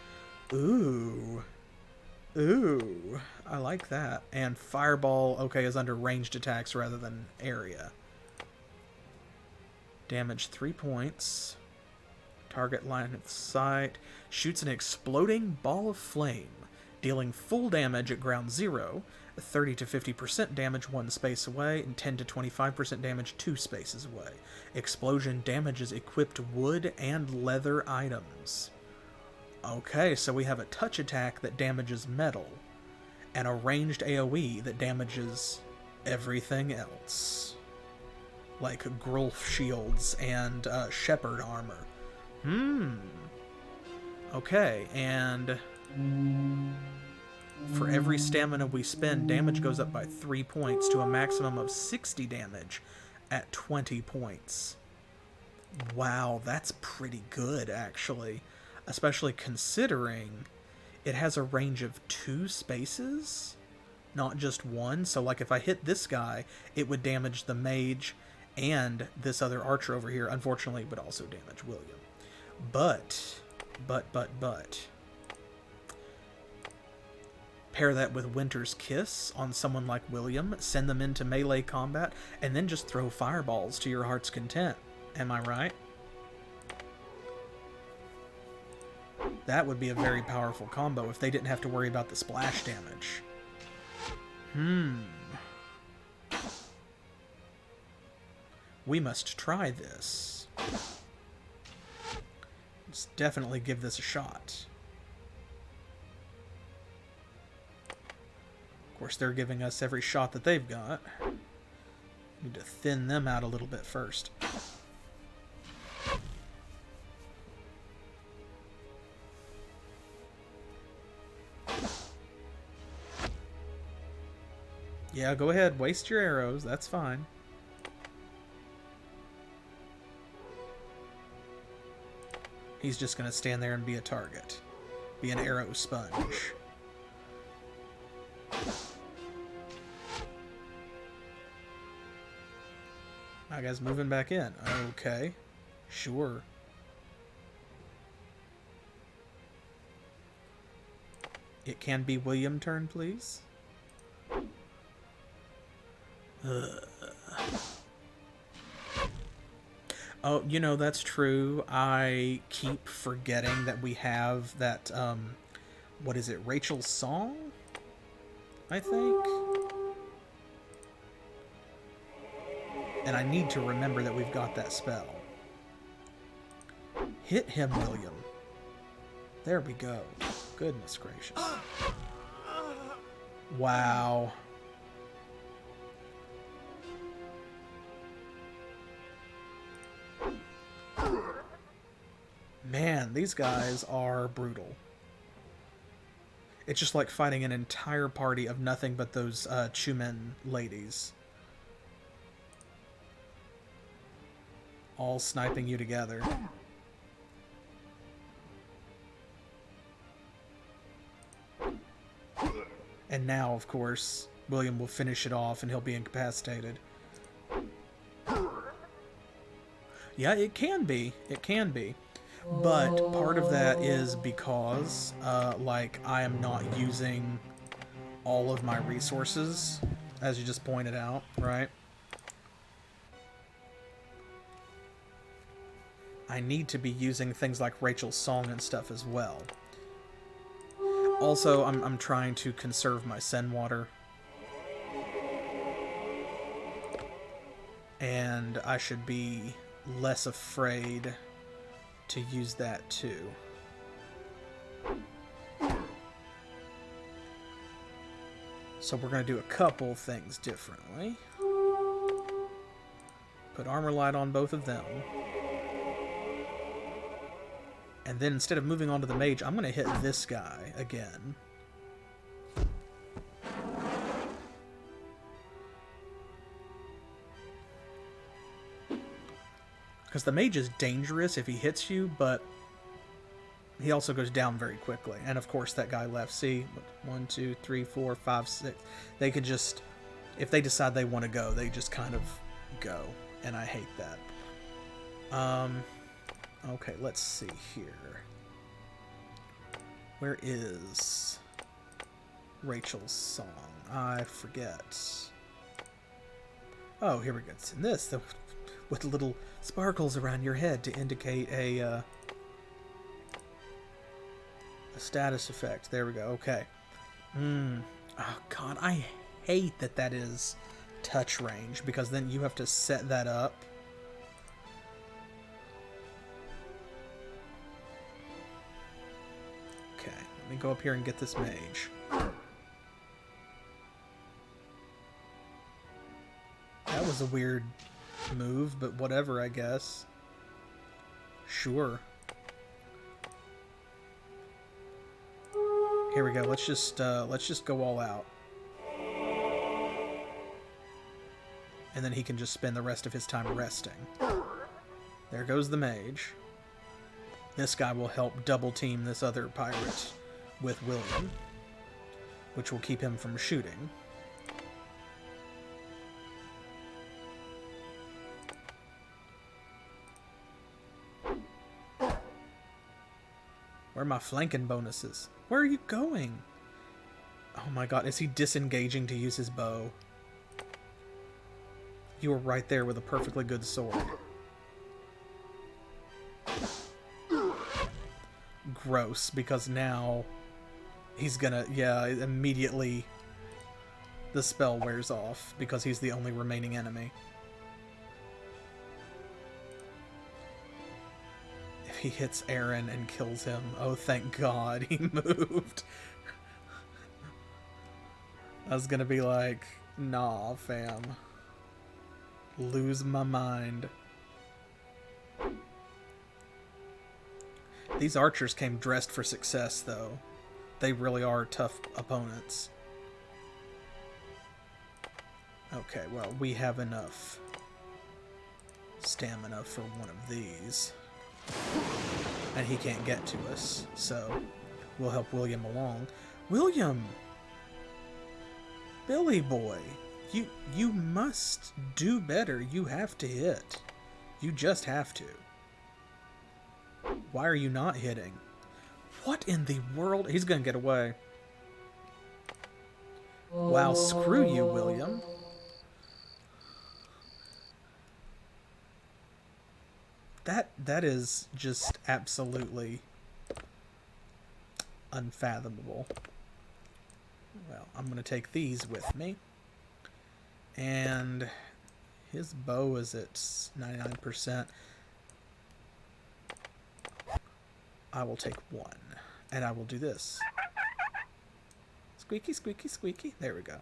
Ooh, I like that. And Fireball, okay, is under ranged attacks rather than area. Damage 3 points. Target line of sight. Shoots an exploding ball of flame, dealing full damage at ground 0, 30 to 50% damage 1 space away, and 10 to 25% damage 2 spaces away. Explosion damages equipped wood and leather items. Okay, so we have a touch attack that damages metal, and a ranged AoE that damages everything else. Like Grulf shields and Shepherd armor. Okay, and for every stamina we spend, damage goes up by 3 points to a maximum of 60 damage at 20 points. Wow, that's pretty good, actually. Especially considering it has a range of 2 spaces, not just 1. So, like, if I hit this guy, it would damage the mage, and this other archer over here, unfortunately, would also damage William. But... pair that with Winter's Kiss on someone like William, send them into melee combat, and then just throw fireballs to your heart's content. Am I right? That would be a very powerful combo if they didn't have to worry about the splash damage. We must try this. Let's definitely give this a shot. Of course, they're giving us every shot that they've got. Need to thin them out a little bit first. Yeah, go ahead. Waste your arrows. That's fine. He's just going to stand there and be a target. Be an arrow sponge. That guy's moving back in. Okay. Sure. It can be William turn, please. Oh, you know, that's true. I keep forgetting that we have that, what is it, Rachel's Song? I think? And I need to remember that we've got that spell. Hit him, William. There we go. Goodness gracious. Wow. Man, these guys are brutal. It's just like fighting an entire party of nothing but those Chumen ladies. All sniping you together. And now, of course, William will finish it off and he'll be incapacitated. Yeah, it can be. It can be. But part of that is because, like, I am not using all of my resources, as you just pointed out, right? I need to be using things like Rachel's song and stuff as well. Also, I'm trying to conserve my Sen water. And I should be less afraid to use that too. So we're going to do a couple things differently. Put armor light on both of them. And then instead of moving on to the mage, I'm going to hit this guy again. Because the mage is dangerous if he hits you, but he also goes down very quickly. And of course that guy left. See, 1, 2, 3, 4, 5, 6. They could just, if they decide they want to go, they just kind of go. And I hate that. Okay, let's see here. Where is Rachel's song? I forget. Oh, here we go. It's in this, with little sparkles around your head to indicate a status effect. There we go. Okay. Oh god, I hate that is touch range, because then you have to set that up. Okay, let me go up here and get this mage. That was a weird move, but whatever, I guess. Sure. Here we go. Let's just go all out. And then he can just spend the rest of his time resting. There goes the mage. This guy will help double team this other pirate with William, which will keep him from shooting. Where are my flanking bonuses? Where are you going? Oh my god, is he disengaging to use his bow? You were right there with a perfectly good sword. Gross, because now he's gonna, yeah, immediately the spell wears off because he's the only remaining enemy. If he hits Aren and kills him, oh thank god he moved. I was gonna be like, nah fam. Lose my mind. These archers came dressed for success, though. They really are tough opponents. Okay, well, we have enough stamina for one of these. And he can't get to us, so we'll help William along. William! Billy boy! You must do better. You have to hit. You just have to. Why are you not hitting? What in the world? He's gonna get away. Wow, screw you, William. That is just absolutely unfathomable. Well, I'm gonna take these with me. And his bow is at 99%. I will take one. And I will do this. Squeaky, squeaky, squeaky. There we go.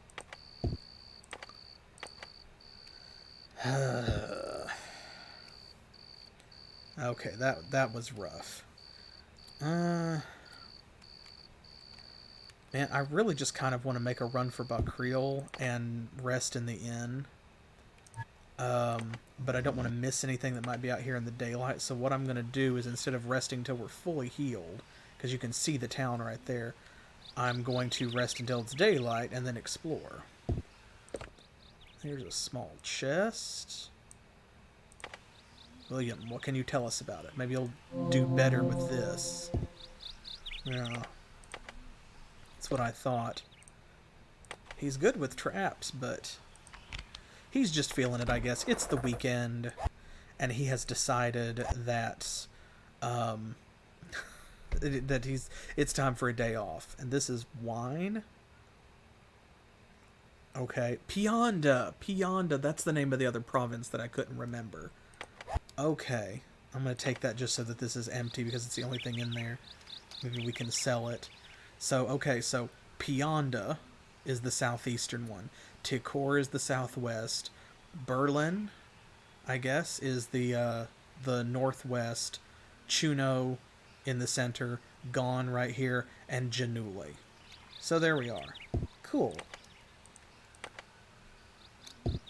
Okay, that was rough. Man, I really just kind of want to make a run for Bakril and rest in the inn. But I don't want to miss anything that might be out here in the daylight. So what I'm going to do is, instead of resting till we're fully healed, because you can see the town right there, I'm going to rest until it's daylight and then explore. Here's a small chest. William, what can you tell us about it? Maybe you'll do better with this. Yeah. That's what I thought. He's good with traps, but he's just feeling it, I guess. It's the weekend, and he has decided that it's time for a day off. And this is wine. Okay, Pionda, that's the name of the other province that I couldn't remember. Okay, I'm gonna take that just so that this is empty because it's the only thing in there. Maybe we can sell it. So, okay, so Pionda is the southeastern one. Tikor is the southwest. Berlin, I guess, is the northwest. Chuno in the center. Ghan right here. And Januli. So there we are. Cool.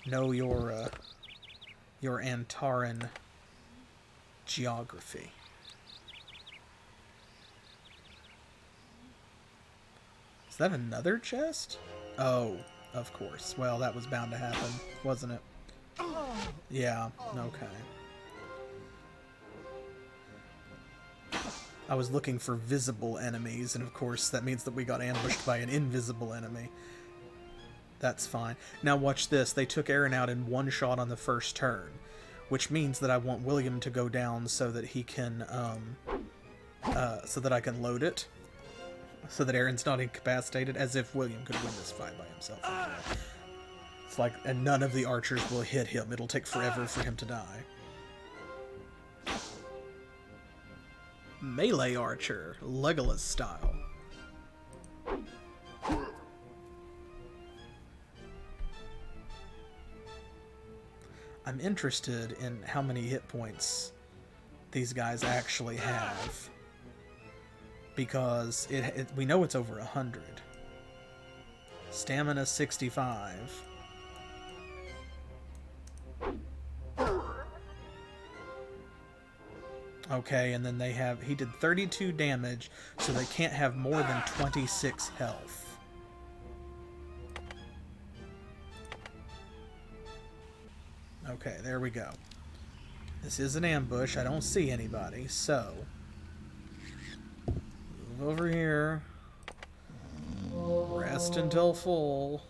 Know your Antaran geography. Is that another chest? Oh, of course. Well, that was bound to happen, wasn't it? Yeah, okay. I was looking for visible enemies, and of course that means that we got ambushed by an invisible enemy. That's fine. Now watch this. They took Aren out in one shot on the first turn, which means that I want William to go down so that he can, so that I can load it. So that Aren's not incapacitated, as if William could win this fight by himself. It's like, and none of the archers will hit him. It'll take forever for him to die. Melee archer, Legolas style. I'm interested in how many hit points these guys actually have. Because we know it's over 100. Stamina 65. Okay, and then he did 32 damage, so they can't have more than 26 health. Okay, there we go. This is an ambush. I don't see anybody, so move over here. Rest until full.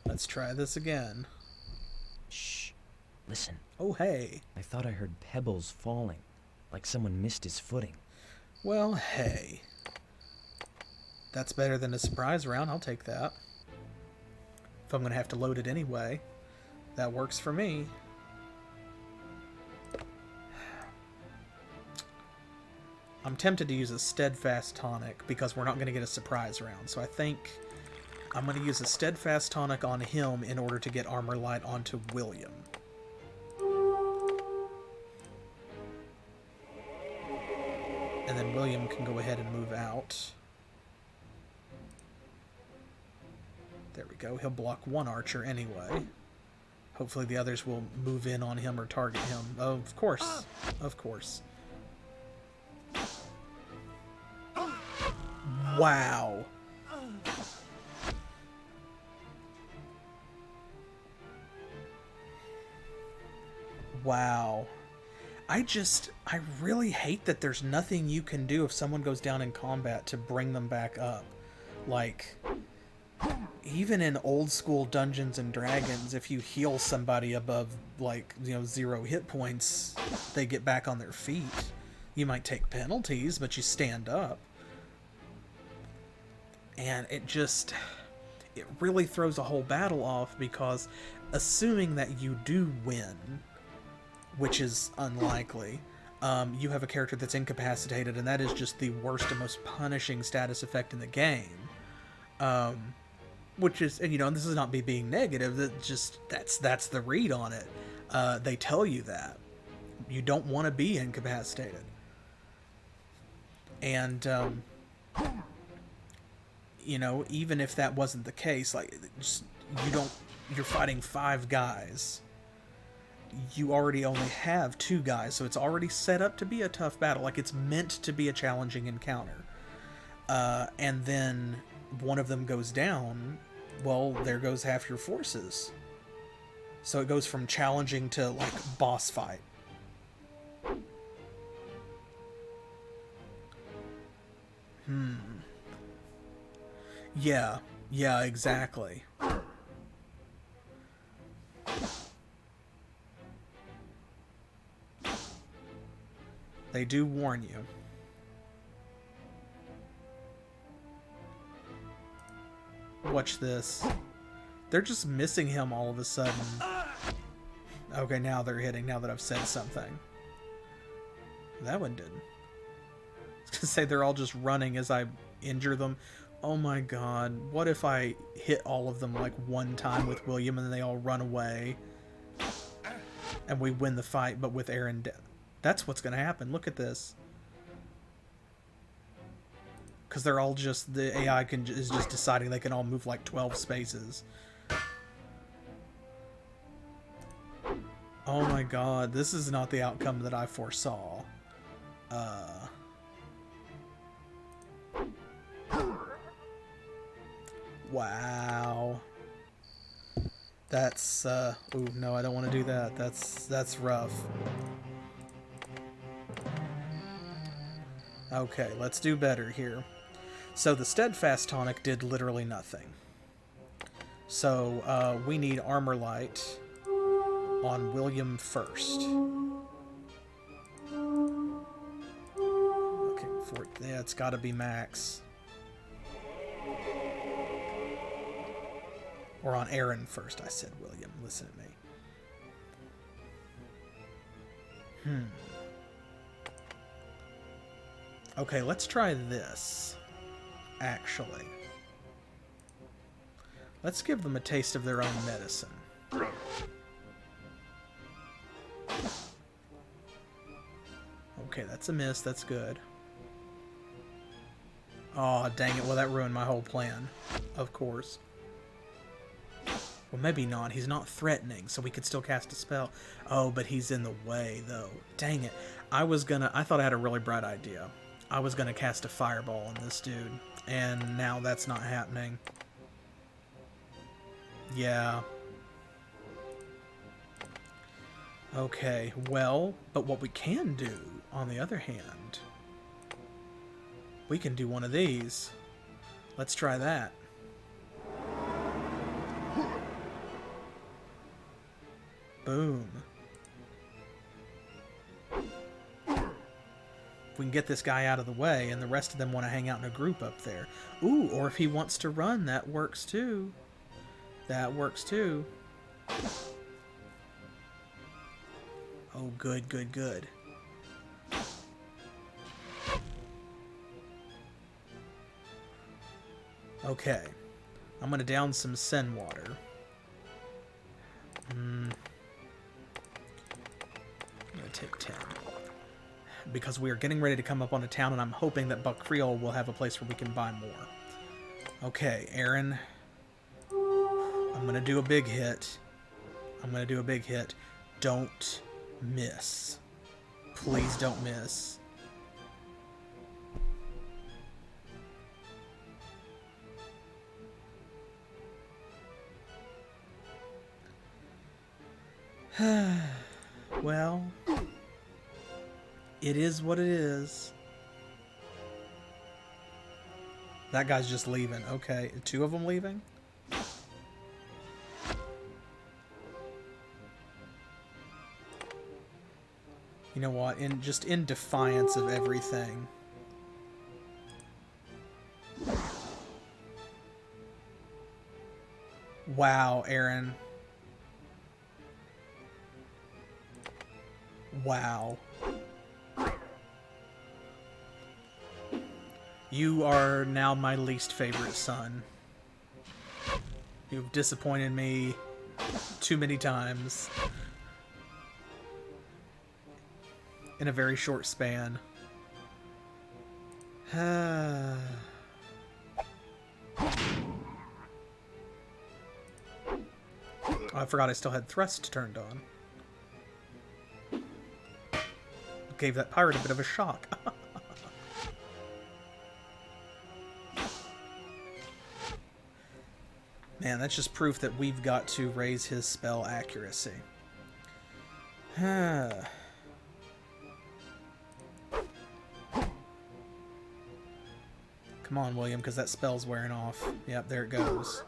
Let's try this again. Shh. Listen. Oh, hey. I thought I heard pebbles falling, like someone missed his footing. Well, hey. That's better than a surprise round. I'll take that. If I'm going to have to load it anyway, that works for me. I'm tempted to use a steadfast tonic because we're not going to get a surprise round. So I think I'm going to use a steadfast tonic on him in order to get armor light onto William. And then William can go ahead and move out. There we go. He'll block one archer anyway. Hopefully the others will move in on him or target him. Oh, of course. Of course. Wow. Wow. I really hate that there's nothing you can do if someone goes down in combat to bring them back up. Like, even in old school Dungeons and Dragons, if you heal somebody above, like, 0 hit points, they get back on their feet. You might take penalties, but you stand up. And it really throws a whole battle off because assuming that you do win, which is unlikely, you have a character that's incapacitated, and that is just the worst and most punishing status effect in the game. Which is, and this is not me being negative, that's the read on it. They tell you that. You don't want to be incapacitated. And, even if that wasn't the case, like, you're fighting 5 guys. You already only have 2 guys, so it's already set up to be a tough battle. Like, it's meant to be a challenging encounter. And then one of them goes down, well, there goes half your forces. So it goes from challenging to, like, boss fight. Yeah. Yeah, exactly. They do warn you. Watch this. They're just missing him all of a sudden. Okay, now they're hitting, now that I've said something. That one didn't. I was gonna say they're all just running as I injure them. Oh my god, what if I hit all of them like one time with William and then they all run away? And we win the fight, but with Aren dead. That's what's gonna happen, look at this. Because they're all just, the AI is just deciding they can all move like 12 spaces. Oh my god, this is not the outcome that I foresaw. Wow. That's, ooh, no, I don't want to do that. That's rough. Okay, let's do better here. So the Steadfast tonic did literally nothing. So, we need Armor Light on William first. Okay, yeah, it's gotta be max. Or on Aren first, I said William. Listen to me. Okay, let's try this. Actually. Let's give them a taste of their own medicine. Okay, that's a miss. That's good. Aw, dang it. Well, that ruined my whole plan. Of course. Well, maybe not. He's not threatening, so we could still cast a spell. Oh, but he's in the way, though. Dang it. I thought I had a really bright idea. I was gonna cast a fireball on this dude, and now that's not happening. Yeah. Okay, well, but what we can do, on the other hand, we can do one of these. Let's try that. Boom. We can get this guy out of the way, and the rest of them want to hang out in a group up there. Ooh, or if he wants to run, that works too. That works too. Oh, good, good, good. Okay. I'm going to down some Sen water. I'm going to take 10. Because we are getting ready to come up on a town, and I'm hoping that Bakril will have a place where we can buy more. Okay, Aren. I'm going to do a big hit. I'm going to do a big hit. Don't miss. Please don't miss. Well, it is what it is. That guy's just leaving. Okay, 2 of them leaving? You know what? Just in defiance of everything. Wow, Aren. Wow. You are now my least favorite son. You've disappointed me too many times. In a very short span. Oh, I forgot I still had thrust turned on. Gave that pirate a bit of a shock. Man, that's just proof that we've got to raise his spell accuracy. Come on, William, because that spell's wearing off. Yep, there it goes.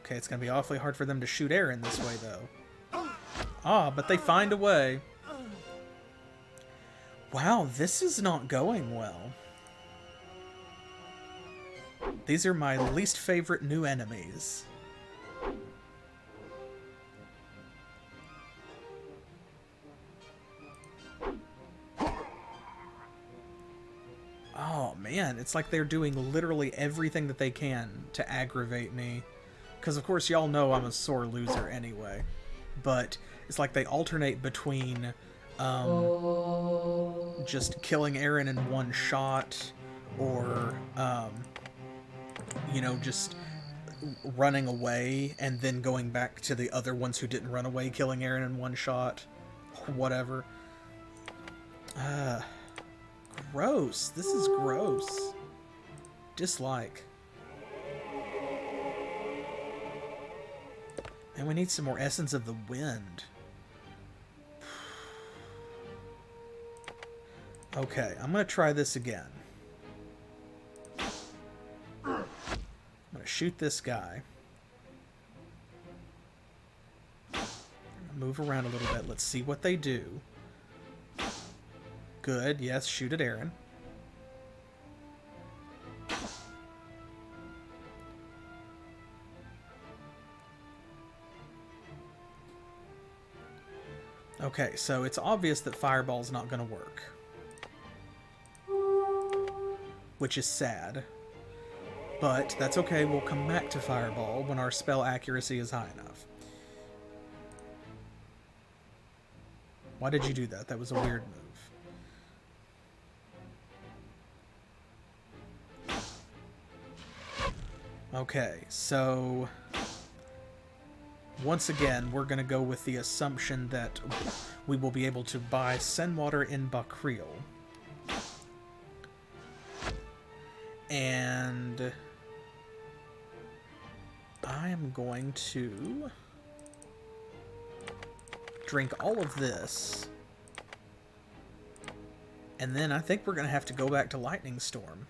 Okay, it's going to be awfully hard for them to shoot Aren this way, though. Ah, but they find a way. Wow, this is not going well. These are my least favorite new enemies. Oh man, it's like they're doing literally everything that they can to aggravate me. Because of course y'all know I'm a sore loser anyway. But it's like they alternate between just killing Aren in one shot, or you know, just running away and then going back to the other ones who didn't run away, killing Aren in one shot, or whatever. Gross. This is gross. Dislike. And we need some more Essence of the Wind. Okay, I'm going to try this again. I'm going to shoot this guy. Move around a little bit. Let's see what they do. Good. Yes, shoot at Aren. Okay, so it's obvious that Fireball's not going to work. Which is sad. But that's okay, we'll come back to Fireball when our spell accuracy is high enough. Why did you do that? That was a weird move. Okay, so once again, we're going to go with the assumption that we will be able to buy Senwater in Bakril. And I am going to drink all of this. And then I think we're going to have to go back to Lightning Storm.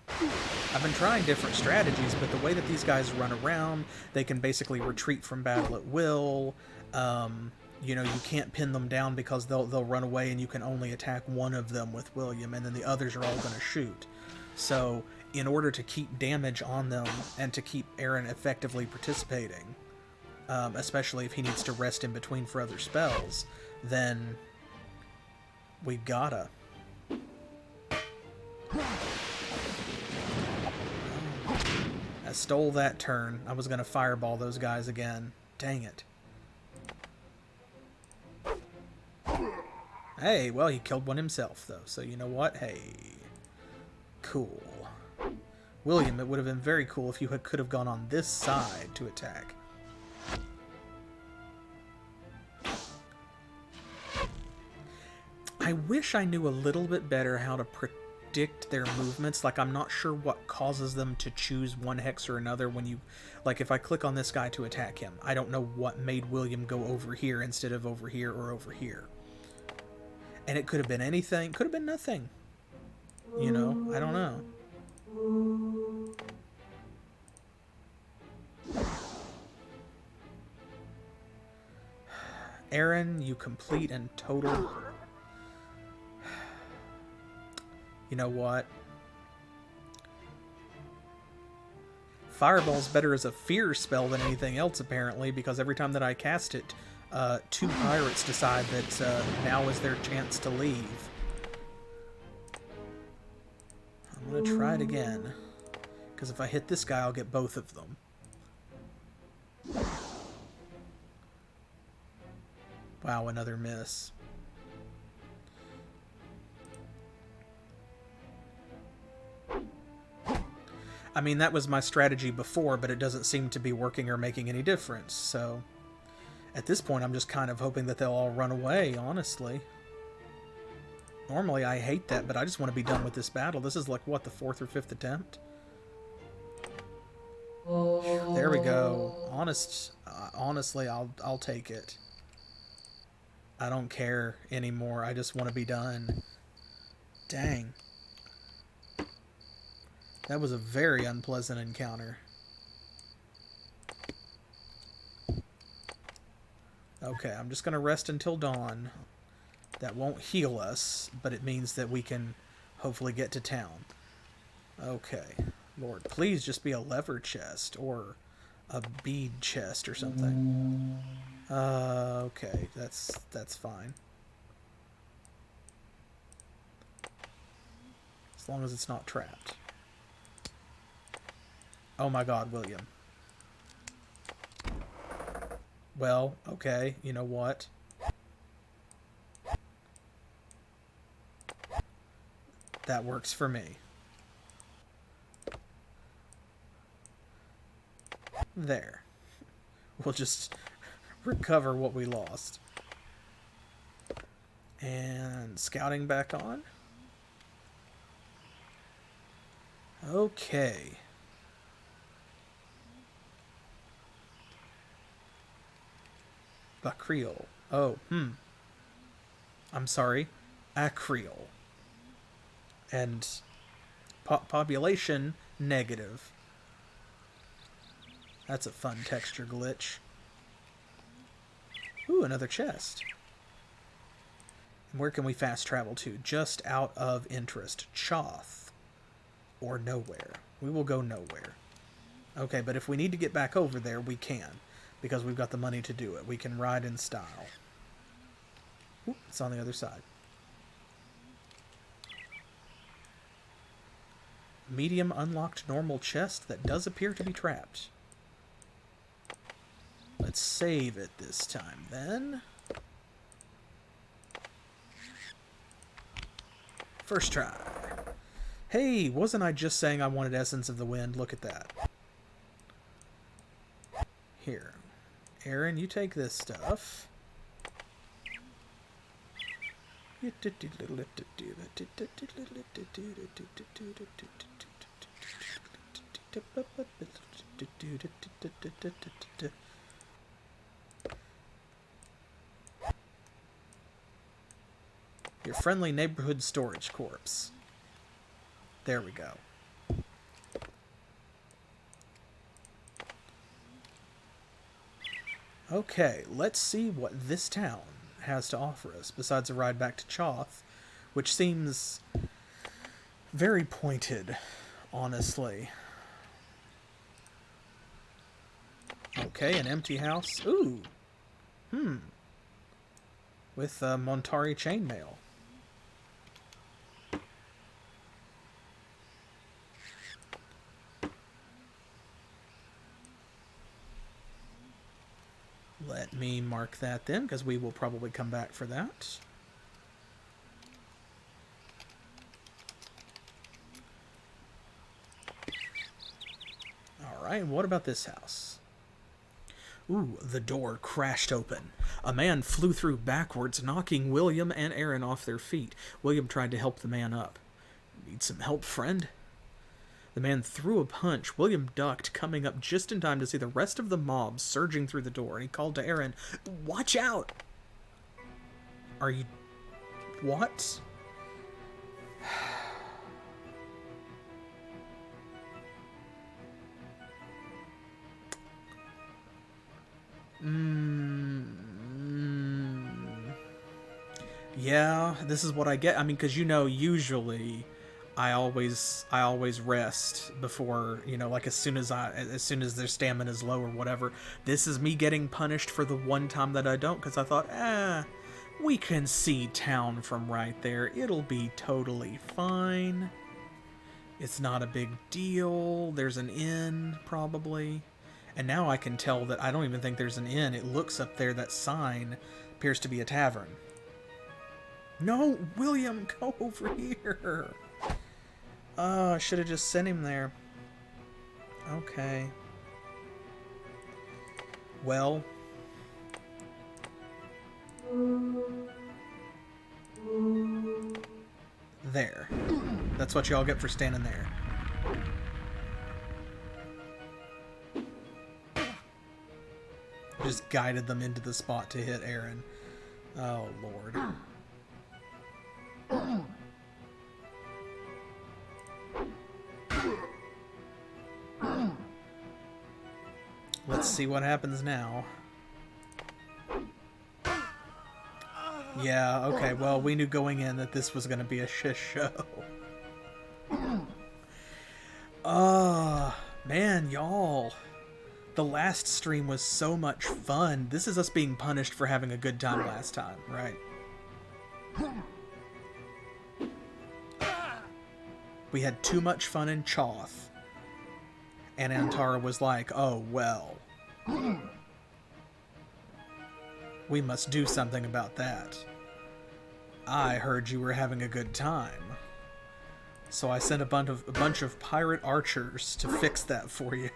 I've been trying different strategies, but the way that these guys run around, they can basically retreat from battle at will. You know, you can't pin them down because they'll run away and you can only attack one of them with William, and then the others are all going to shoot. So in order to keep damage on them and to keep Aren effectively participating, especially if he needs to rest in between for other spells, then we've gotta. I stole that turn. I was going to fireball those guys again. Dang it. Hey, well, he killed one himself, though. So you know what? Hey. Cool. William, it would have been very cool if you could have gone on this side to attack. I wish I knew a little bit better how to predict their movements. Like, I'm not sure what causes them to choose one hex or another when you... Like, if I click on this guy to attack him, I don't know what made William go over here instead of over here or over here. And it could have been anything. Could have been nothing. You know? I don't know. Aren, you complete and total... You know what? Fireball's better as a fear spell than anything else, apparently, because every time that I cast it, 2 pirates decide that now is their chance to leave. I'm going to try it again, because if I hit this guy, I'll get both of them. Wow, another miss. I mean, that was my strategy before, but it doesn't seem to be working or making any difference, so... At this point, I'm just kind of hoping that they'll all run away, honestly. Normally, I hate that, but I just want to be done with this battle. This is like, what, the 4th or 5th attempt? There we go. Honestly, I'll take it. I don't care anymore. I just want to be done. Dang. That was a very unpleasant encounter. Okay, I'm just going to rest until dawn. That won't heal us, but it means that we can hopefully get to town. Okay. Lord, please just be a lever chest or a bead chest or something. Okay, that's fine. As long as it's not trapped. Oh my god, William. Well, okay, you know what? That works for me. There. We'll just recover what we lost. And scouting back on. Okay. Bakril. Oh, I'm sorry. Akril. And population negative. That's a fun texture glitch. Ooh, another chest. And where can we fast travel to? Just out of interest. Choth. Or nowhere. We will go nowhere. Okay, but if we need to get back over there, we can. Because we've got the money to do it. We can ride in style. Oop, it's on the other side. Medium unlocked normal chest that does appear to be trapped. Let's save it this time, then. First try. Hey, wasn't I just saying I wanted Essence of the Wind? Look at that. Here. Aren, you take this stuff. Your friendly neighborhood storage corpse. There we go. Okay, let's see what this town has to offer us, besides a ride back to Choth, which seems very pointed, honestly. Okay, an empty house. Ooh. With Montari chainmail. Let me mark that then, because we will probably come back for that. Alright, what about this house? Ooh, the door crashed open. A man flew through backwards, knocking William and Aren off their feet. William tried to help the man up. Need some help, friend? The man threw a punch. William ducked, coming up just in time to see the rest of the mob surging through the door, and he called to Aren, "Watch out!" Are you... what? Yeah, this is what I get. I mean, because, you know, usually I always rest before, you know, like as soon as their stamina is low or whatever. This is me getting punished for the one time that I don't, because I thought, we can see town from right there. It'll be totally fine. It's not a big deal. There's an inn, probably. And now I can tell that I don't even think there's an inn. It looks up there, that sign appears to be a tavern. No, William, go over here. I should have just sent him there. Okay. Well. There. That's what y'all get for standing there. Just guided them into the spot to hit Aren. Oh, Lord. Let's see what happens now. Yeah, okay, well, we knew going in that this was going to be a shit show. Man, y'all. The last stream was so much fun. This is us being punished for having a good time last time, right? We had too much fun in Choth. And Antara was like, oh, well. We must do something about that. I heard you were having a good time. So I sent a bunch of pirate archers to fix that for you.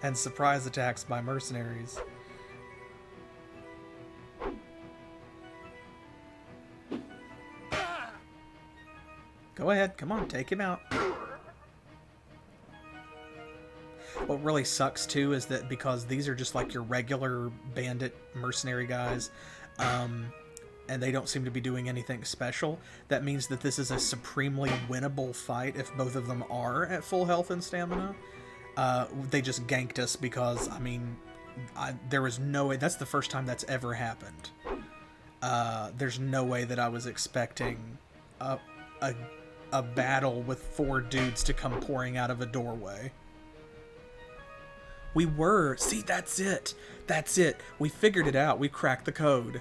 And surprise attacks by mercenaries. Go ahead, come on, take him out. What really sucks too is that because these are just like your regular bandit mercenary guys, and they don't seem to be doing anything special, that means that this is a supremely winnable fight if both of them are at full health and stamina. They just ganked us because, I mean, there was no way. That's the first time that's ever happened. There's no way that I was expecting a battle with 4 dudes to come pouring out of a doorway. We were. See, that's it. That's it. We figured it out. We cracked the code.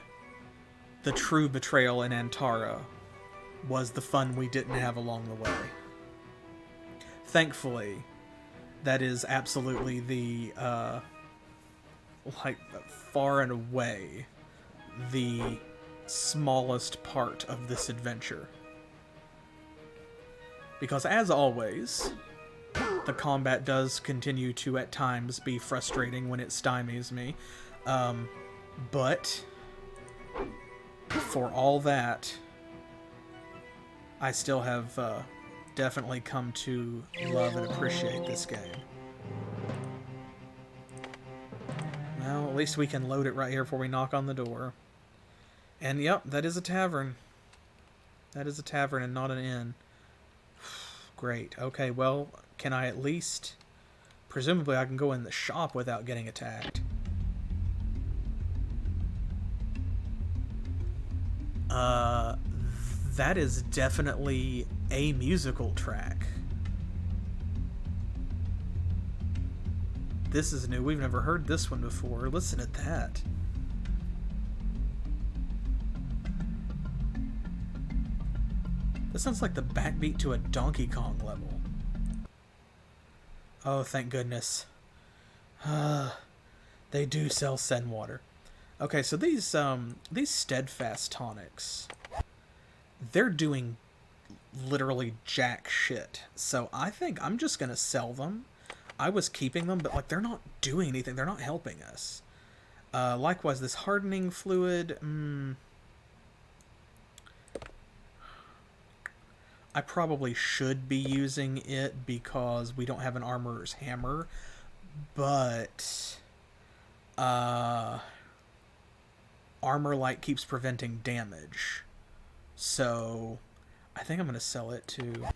The true betrayal in Antara was the fun we didn't have along the way. Thankfully, that is absolutely the, far and away, the smallest part of this adventure. Because as always, the combat does continue to at times be frustrating when it stymies me. But for all that, I still have definitely come to love and appreciate this game. Well, at least we can load it right here before we knock on the door. And yep, that is a tavern. That is a tavern and not an inn. Great. Okay, well, can I at least... Presumably I can go in the shop without getting attacked. That is definitely a musical track. This is new. We've never heard this one before. Listen at that. This sounds like the backbeat to a Donkey Kong level. Oh, thank goodness. They do sell Sen water. Okay, so these steadfast tonics, they're doing literally jack shit. So I think I'm just gonna sell them. I was keeping them, but like they're not doing anything. They're not helping us. Likewise, this hardening fluid. I probably should be using it because we don't have an armorer's hammer, but armor light keeps preventing damage, so I think I'm going to sell it to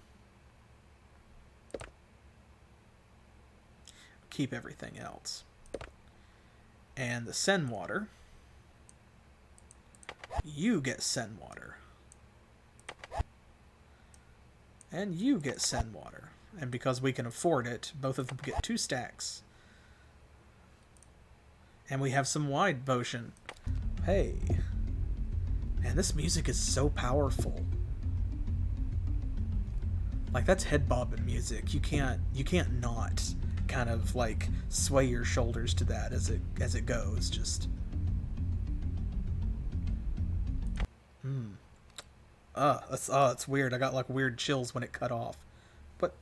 keep everything else. And the Sen water, you get Sen water. And you get Sen water. And because we can afford it, both of them get 2 stacks. And we have some wide potion. Hey. Man, this music is so powerful. Like, that's head bobbing music. You can't not kind of like sway your shoulders to that as it goes. Just it's weird. I got like weird chills when it cut off. But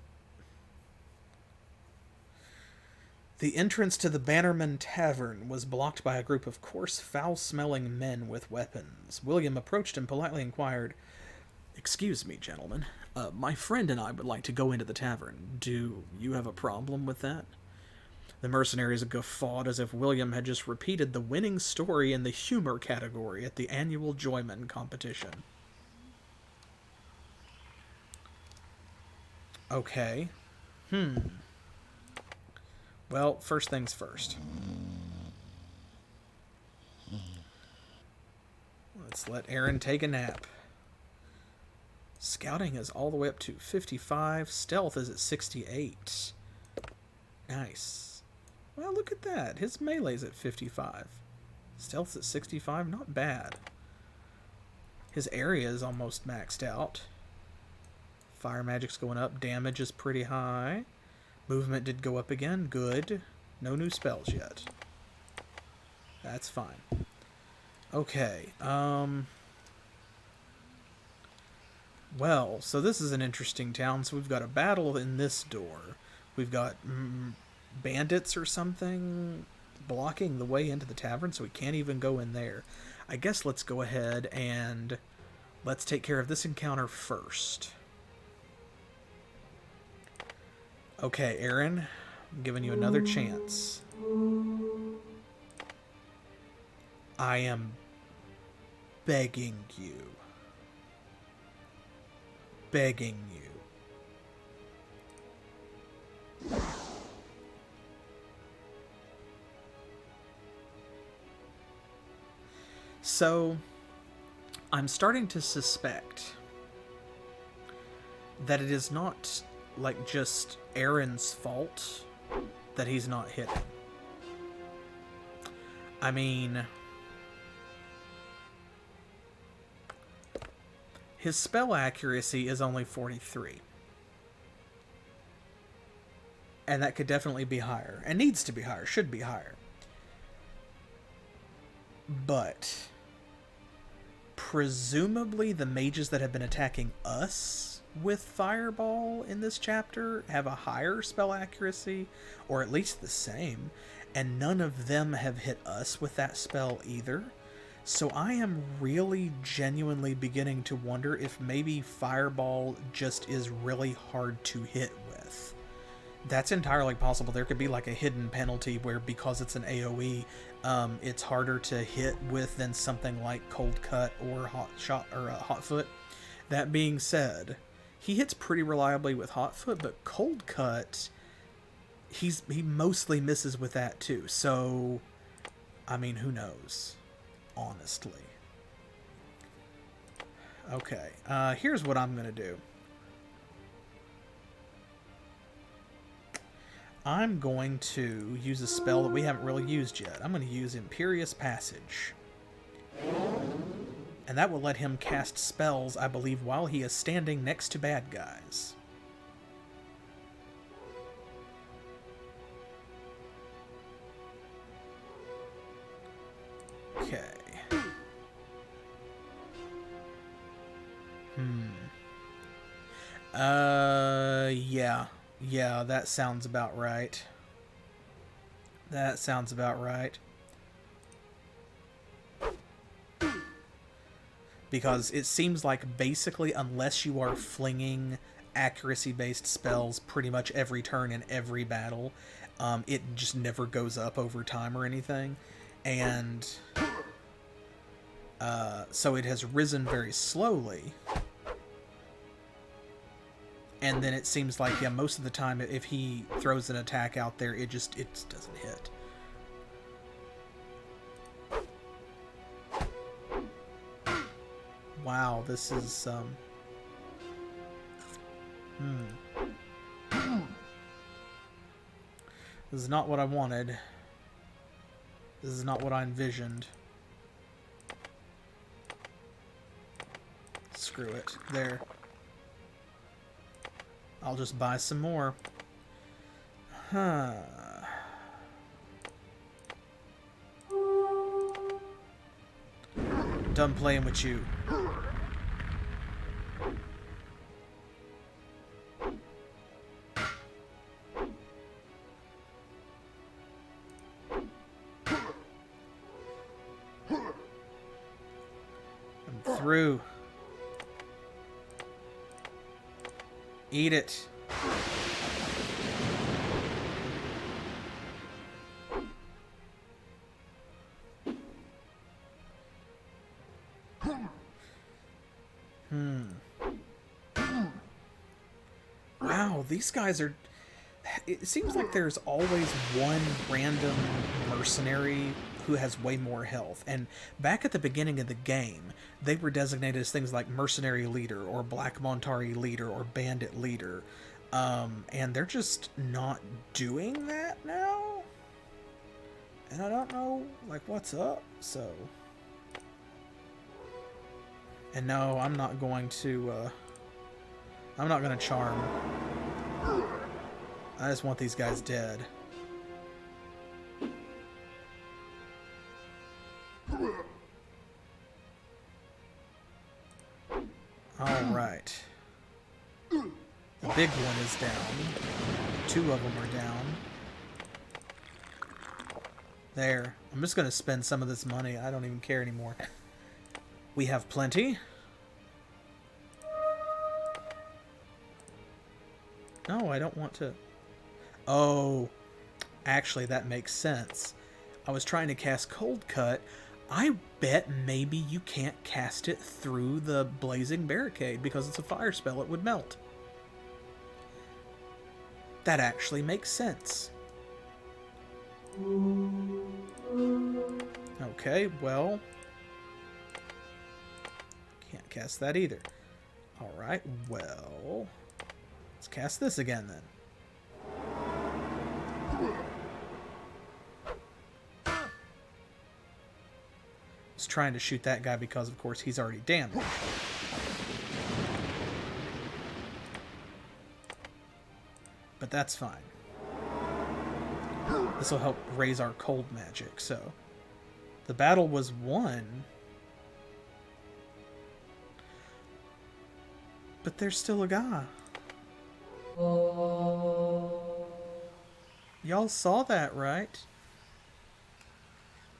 the entrance to the Bannerman Tavern was blocked by a group of coarse, foul-smelling men with weapons. William approached and politely inquired, "Excuse me, gentlemen. My friend and I would like to go into the tavern. Do you have a problem with that?" The mercenaries guffawed as if William had just repeated the winning story in the humor category at the annual Joyman competition. Okay. Well, first things first. Let's let Aren take a nap. Scouting is all the way up to 55. Stealth is at 68. Nice. Well, look at that. His melee's at 55. Stealth's at 65. Not bad. His area is almost maxed out. Fire magic's going up. Damage is pretty high. Movement did go up again. Good. No new spells yet. That's fine. Okay. Well, so this is an interesting town. So we've got a battle in this door. We've got bandits or something blocking the way into the tavern, so we can't even go in there. I guess let's go ahead and let's take care of this encounter first. Okay, Aren, I'm giving you another chance. I am begging you. Begging you. So, I'm starting to suspect that it is not, like, just Aren's fault that he's not hitting. I mean, his spell accuracy is only 43. And that could definitely be higher. And needs to be higher. Should be higher. But presumably the mages that have been attacking us with Fireball in this chapter have a higher spell accuracy, or at least the same, and none of them have hit us with that spell either. So I am really genuinely beginning to wonder if maybe Fireball just is really hard to hit with. That's entirely possible. There could be like a hidden penalty where, because it's an AoE, it's harder to hit with than something like Cold Cut or Hot Shot or Hot Foot. That being said, he hits pretty reliably with Hot Foot, but Cold Cut, he mostly misses with that too. So, I mean, who knows? Honestly. Okay, here's what I'm gonna do. I'm going to use a spell that we haven't really used yet. I'm going to use Imperious Passage. And that will let him cast spells, I believe, while he is standing next to bad guys. Okay. Yeah. Yeah, that sounds about right. That sounds about right. Because it seems like basically, unless you are flinging accuracy-based spells pretty much every turn in every battle, it just never goes up over time or anything. And so it has risen very slowly. And then it seems like, yeah, most of the time, if he throws an attack out there, it just doesn't hit. Wow, this is, This is not what I wanted. This is not what I envisioned. Screw it. There. I'll just buy some more. Huh. Done playing with you. I'm through. Eat it. Wow, these guys are... it seems like there's always one random mercenary who has way more health. And back at the beginning of the game, they were designated as things like mercenary leader or black Montari leader or bandit leader. And they're just not doing that now. And I don't know, like, what's up, so... And no, I'm not going to, I'm not going to charm. I just want these guys dead. Alright. The big one is down. 2 of them are down. There. I'm just going to spend some of this money. I don't even care anymore. We have plenty. No, I don't want to... Oh, actually, that makes sense. I was trying to cast Cold Cut. I bet maybe you can't cast it through the Blazing Barricade because it's a fire spell. It would melt. That actually makes sense. Okay, well... Can't cast that either. Alright, well... Let's cast this again, then. I was trying to shoot that guy because, of course, he's already damaged. But that's fine. This will help raise our cold magic, so... The battle was won. But there's still a guy. Y'all saw that, right?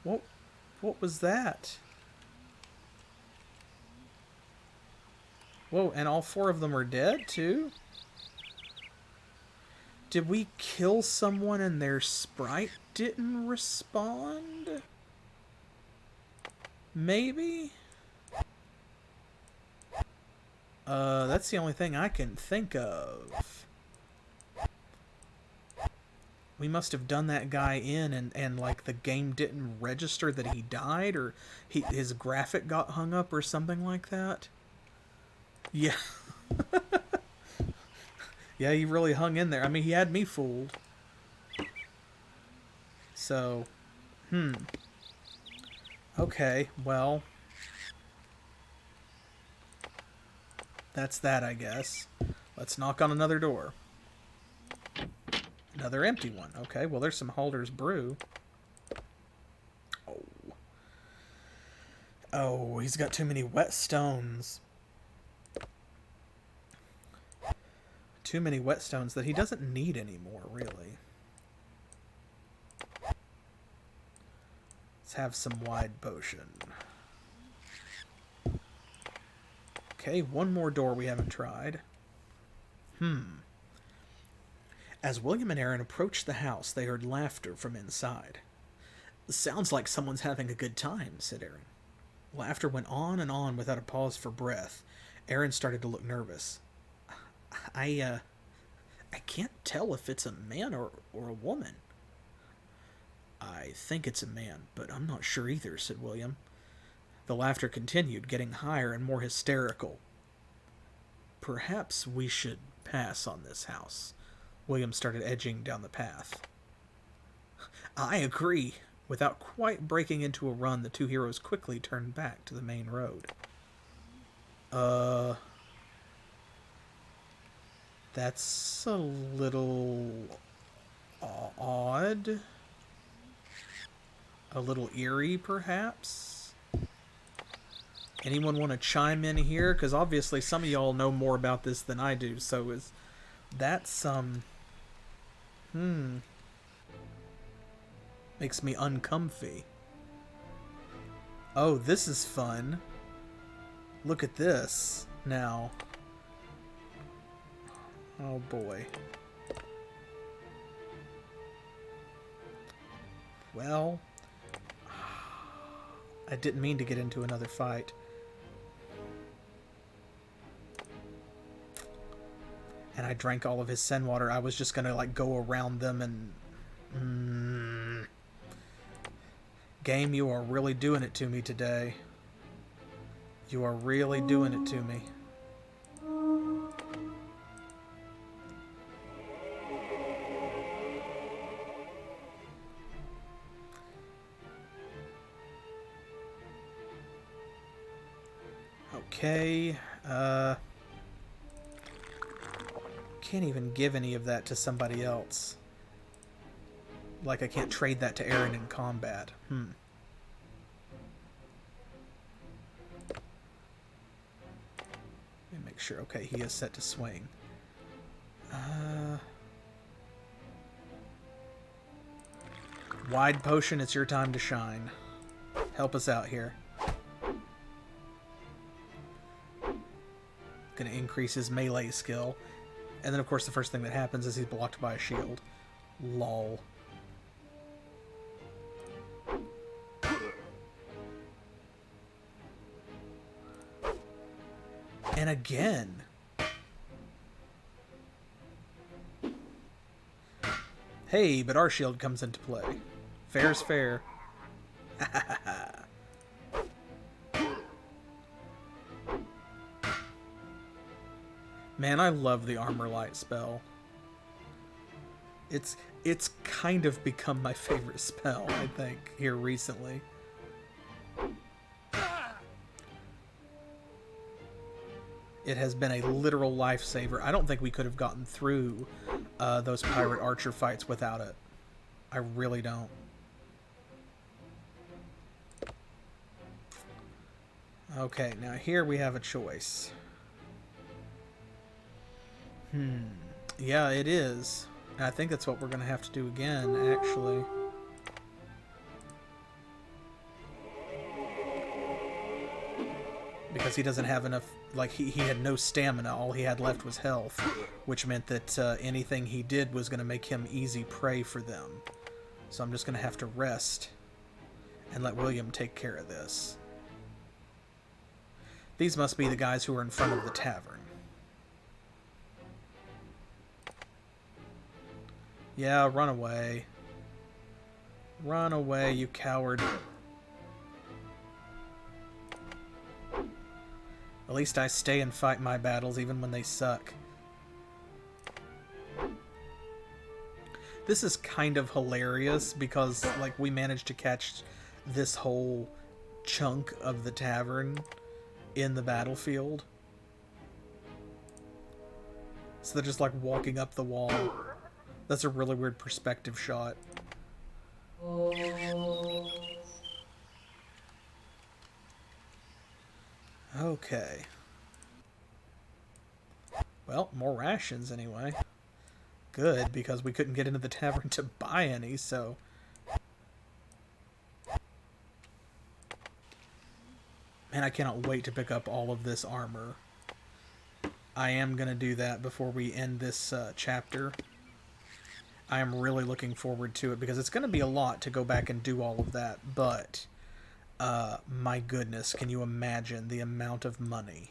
What was that? Whoa, and all 4 of them are dead, too? Did we kill someone and their sprite didn't respond? Maybe? That's the only thing I can think of. We must have done that guy in and like the game didn't register that he died, or his graphic got hung up or something like that. Yeah. Yeah, he really hung in there. I mean, he had me fooled. So, okay, well, that's that, I guess. Let's knock on another door. Another empty one. Okay, well, there's some Halder's Brew. Oh. Oh, he's got too many wet stones. Too many wet stones that he doesn't need anymore, really. Let's have some wide potion. Okay, one more door we haven't tried. As William and Aren approached the house, they heard laughter from inside. "Sounds like someone's having a good time," said Aren. Laughter went on and on without a pause for breath. Aren started to look nervous. I can't tell if it's a man or a woman." "I think it's a man, but I'm not sure either," said William. The laughter continued, getting higher and more hysterical. "Perhaps we should pass on this house." William started edging down the path. "I agree." Without quite breaking into a run, the 2 heroes quickly turned back to the main road. That's a little odd. A little eerie, perhaps? Anyone want to chime in here? Because obviously some of y'all know more about this than I do, so is that some... Makes me uncomfy. Oh, this is fun. Look at this, now. Oh boy. Well, I didn't mean to get into another fight. and I drank all of his Sen water, I was just gonna like go around them and... Game, you are really doing it to me today. You are really doing it to me. Okay, can't even give any of that to somebody else. Like, I can't trade that to Aren in combat. Let me make sure. Okay, he is set to swing. Wide potion, it's your time to shine. Help us out here. Gonna increase his melee skill. And then, of course, the first thing that happens is he's blocked by a shield. Lol. And again. Hey, but our shield comes into play. Fair's fair. Man, I love the Armor Light spell. It's kind of become my favorite spell, I think, here recently. It has been a literal lifesaver. I don't think we could have gotten through those pirate archer fights without it. I really don't. Okay, now here we have a choice. Yeah, it is. And I think that's what we're going to have to do again, actually. Because he doesn't have enough... Like, he had no stamina. All he had left was health. Which meant that anything he did was going to make him easy prey for them. So I'm just going to have to rest. And let William take care of this. These must be the guys who are in front of the tavern. Yeah, run away. Run away, you coward. At least I stay and fight my battles even when they suck. This is kind of hilarious because, like, we managed to catch this whole chunk of the tavern in the battlefield. So they're just, like, walking up the wall. That's a really weird perspective shot. Okay. Well, more rations anyway. Good, because we couldn't get into the tavern to buy any, so... Man, I cannot wait to pick up all of this armor. I am going to do that before we end this chapter. I am really looking forward to it, because it's going to be a lot to go back and do all of that, but... my goodness, can you imagine the amount of money?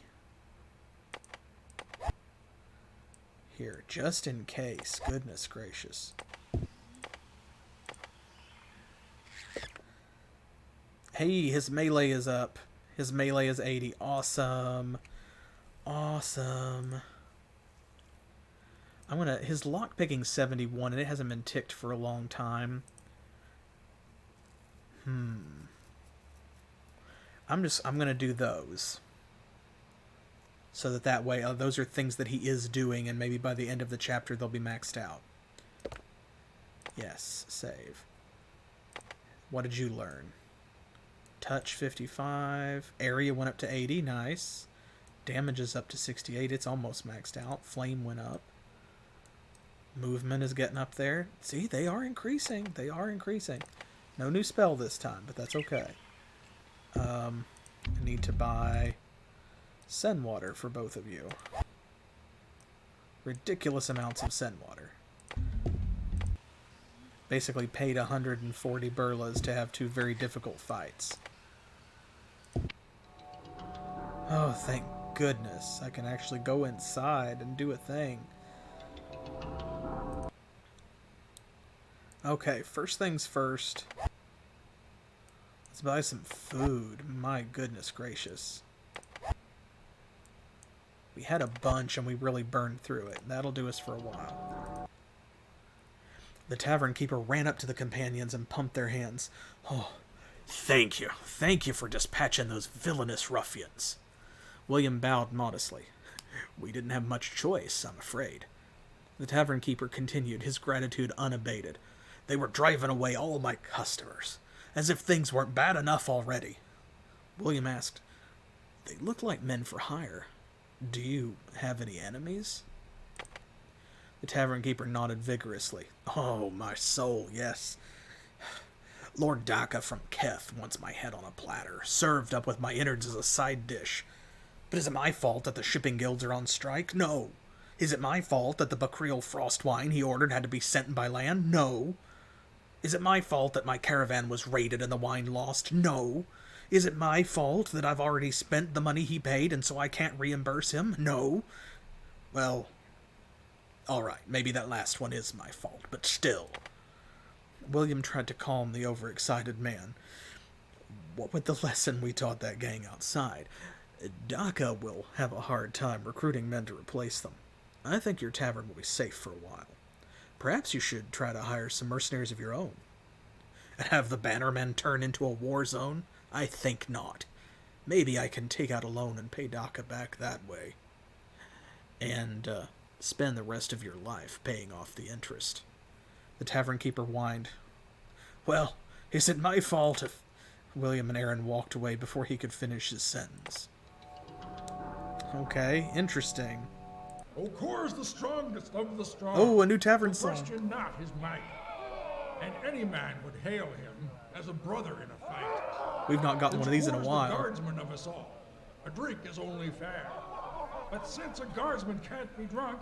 Here, just in case. Goodness gracious. Hey, his melee is up. His melee is 80. Awesome. Awesome. His lockpicking's 71, and it hasn't been ticked for a long time. I'm gonna do those. So that way, those are things that he is doing, and maybe by the end of the chapter they'll be maxed out. Yes, save. What did you learn? Touch 55. Area went up to 80, nice. Damage is up to 68, it's almost maxed out. Flame went up. Movement is getting up there. See, they are increasing. They are increasing. No new spell this time, but that's okay. I need to buy Sen water for both of you. Ridiculous amounts of Sen water. Basically paid 140 burlas to have two very difficult fights. Oh, thank goodness. I can actually go inside and do a thing. Okay, first things first. Let's buy some food. My goodness gracious. We had a bunch and we really burned through it. That'll do us for a while. The tavern keeper ran up to the companions and pumped their hands. Oh, thank you. Thank you for dispatching those villainous ruffians. William bowed modestly. We didn't have much choice, I'm afraid. The tavern keeper continued, his gratitude unabated. They were driving away all my customers, as if things weren't bad enough already. William asked, They look like men for hire. Do you have any enemies? The tavern keeper nodded vigorously. Oh, my soul, yes. Lord Daka from Keth wants my head on a platter, served up with my innards as a side dish. But is it my fault that the shipping guilds are on strike? No. Is it my fault that the Bakril frost wine he ordered had to be sent by land? No. Is it my fault that my caravan was raided and the wine lost? No. Is it my fault that I've already spent the money he paid and so I can't reimburse him? No. Well, alright, maybe that last one is my fault, but still. William tried to calm the overexcited man. What with the lesson we taught that gang outside, Daka will have a hard time recruiting men to replace them. I think your tavern will be safe for a while. Perhaps you should try to hire some mercenaries of your own. And have the bannermen turn into a war zone? I think not. Maybe I can take out a loan and pay Daka back that way. And spend the rest of your life paying off the interest. The tavern keeper whined. Well, is it my fault if... William and Aren walked away before he could finish his sentence. Okay, interesting. Okor is the strongest of the strong. Oh, a new tavern song. Question not his might, and any man would hail him as a brother in a fight. We've not gotten one of these in a while. The guardsman of us all. A drink is only fair. But since a guardsman can't be drunk,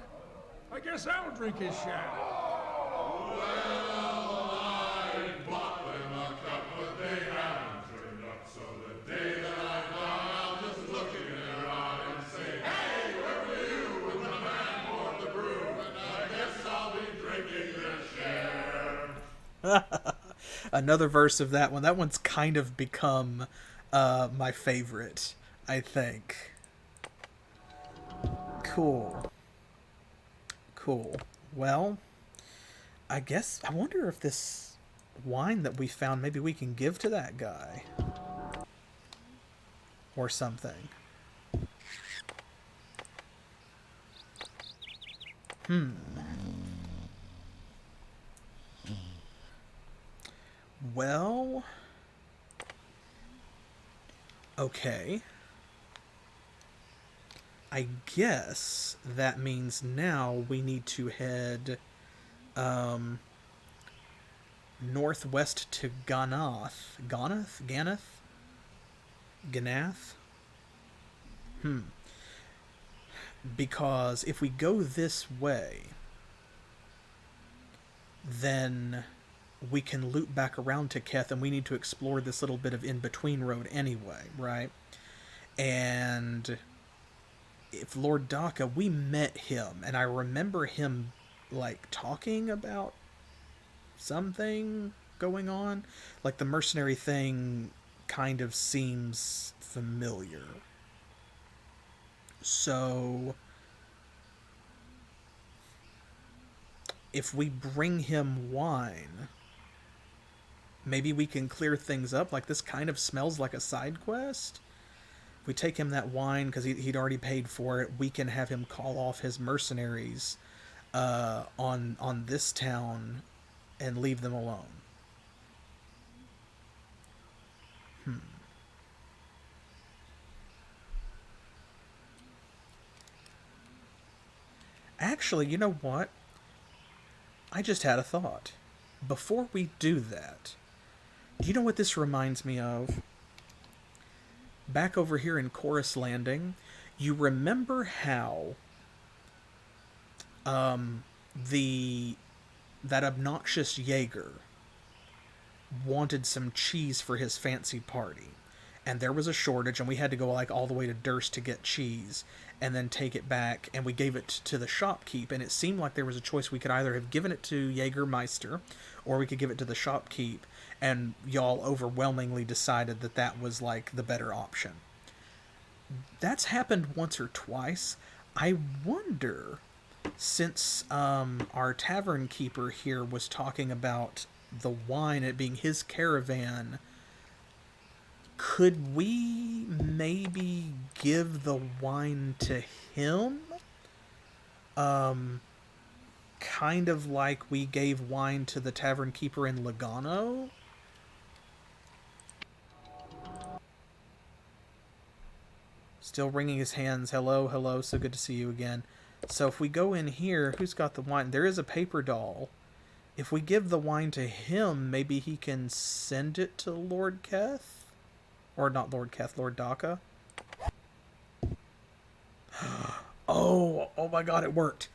I guess I'll drink his share. Well, I bought them a cup, but they haven't turned up. So the day that I die, I'll just look in their eye and say, hey, where were you when the man poured the brew? And I guess I'll be drinking their share. Another verse of that one. That one's kind of become my favorite, I think. Cool. Well, I guess, I wonder if this wine that we found, maybe we can give to that guy. Or something. Well, okay. I guess that means now we need to head northwest to Ganath. Ganath? Because if we go this way, then we can loop back around to Keth, and we need to explore this little bit of in-between road anyway, right? And if Lord Daka, we met him, and I remember him, like, talking about something going on. Like, the mercenary thing kind of seems familiar. So if we bring him wine, maybe we can clear things up. Like, this kind of smells like a side quest. If we take him that wine, because he'd already paid for it, we can have him call off his mercenaries on this town and leave them alone. Actually, you know what? I just had a thought. Before we do that, do you know what this reminds me of? Back over here in Chorus Landing, you remember how that obnoxious Jaeger wanted some cheese for his fancy party, and there was a shortage, and we had to go like all the way to Durst to get cheese, and then take it back, and we gave it to the shopkeep, and it seemed like there was a choice. We could either have given it to Jägermeister, or we could give it to the shopkeep, and y'all overwhelmingly decided that that was like the better option. That's happened once or twice. I wonder, since our tavern keeper here was talking about the wine, it being his caravan, could we maybe give the wine to him? Kind of like we gave wine to the tavern keeper in Lugano? Still wringing his hands. Hello, hello, so good to see you again. So if we go in here, who's got the wine? There is a paper doll. If we give the wine to him, maybe he can send it to Lord Keth? Or not Lord Keth, Lord Daka? Oh my god, it worked.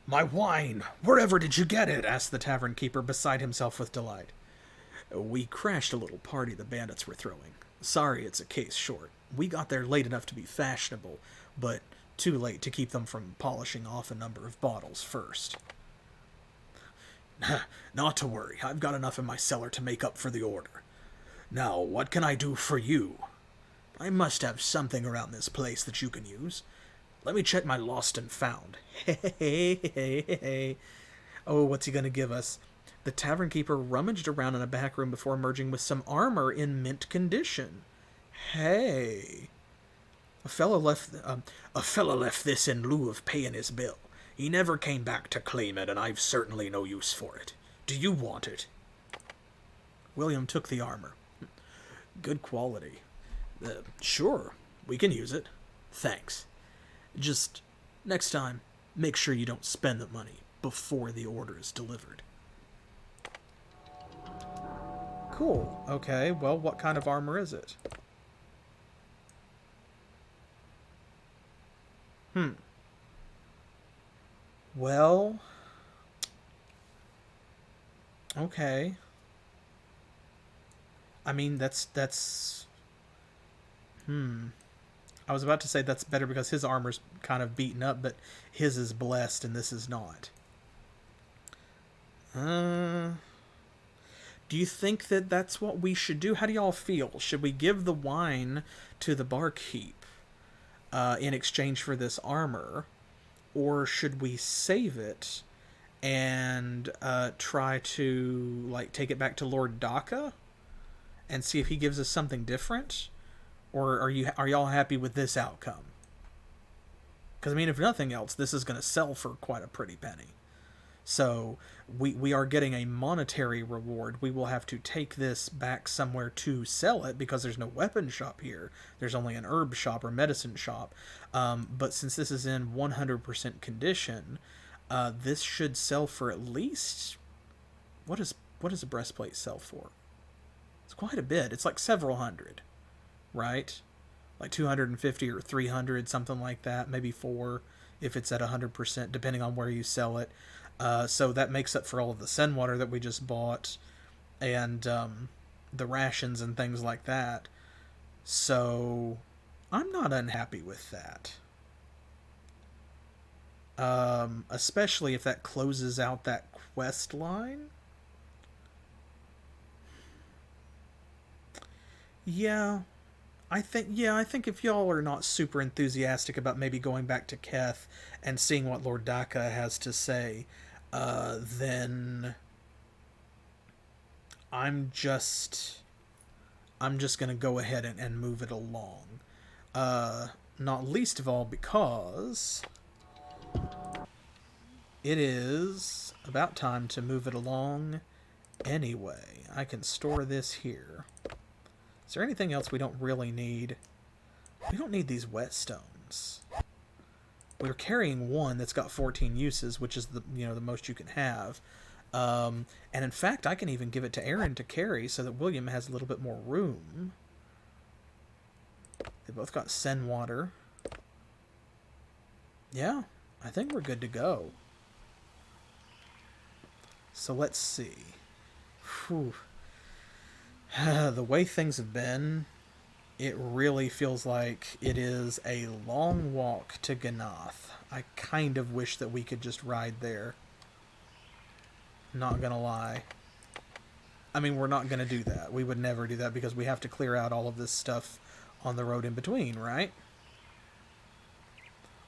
My wine! Wherever did you get it? Asked the tavern keeper, beside himself with delight. We crashed a little party the bandits were throwing. Sorry it's a case short. We got there late enough to be fashionable, but too late to keep them from polishing off a number of bottles first. Not to worry, I've got enough in my cellar to make up for the order. Now, what can I do for you? I must have something around this place that you can use. Let me check my lost and found. Hey. Oh, what's he gonna give us? The tavern keeper rummaged around in a back room before emerging with some armor in mint condition. Hey. A fellow left this in lieu of paying his bill. He never came back to claim it, and I've certainly no use for it. Do you want it? William took the armor. Good quality. Sure, we can use it. Thanks. Just, next time, make sure you don't spend the money before the order is delivered. Cool. Okay, well, what kind of armor is it? Well... Okay. I mean, that's... I was about to say that's better because his armor's kind of beaten up, but his is blessed and this is not. Do you think that that's what we should do? How do y'all feel? Should we give the wine to the barkeep in exchange for this armor? Or should we save it and try to like take it back to Lord Daka and see if he gives us something different? Or are y'all happy with this outcome? Because, I mean, if nothing else, this is going to sell for quite a pretty penny. So we are getting a monetary reward. We will have to take this back somewhere to sell it because there's no weapon shop here. There's only an herb shop or medicine shop. But since this is in 100% condition, this should sell for at least... What does a breastplate sell for? It's quite a bit. It's like several hundred. Right? Like 250 or 300, something like that. Maybe 4 if it's at 100%, depending on where you sell it. So that makes up for all of the Sen water that we just bought and the rations and things like that. So I'm not unhappy with that. Especially if that closes out that quest line. Yeah. I think if y'all are not super enthusiastic about maybe going back to Keth and seeing what Lord Daka has to say, then I'm just gonna go ahead and move it along. Not least of all because it is about time to move it along anyway. I can store this here. Is there anything else we don't really need? We don't need these whetstones. We're carrying one that's got 14 uses, which is the most you can have. And in fact, I can even give it to Aren to carry so that William has a little bit more room. They both got Sen water. Yeah, I think we're good to go. So let's see. Whew. The way things have been, It really feels like it is a long walk to Ganath. I kind of wish that we could just ride there. Not gonna lie. I mean, we're not gonna do that. We would never do that because we have to clear out all of this stuff on the road in between, right?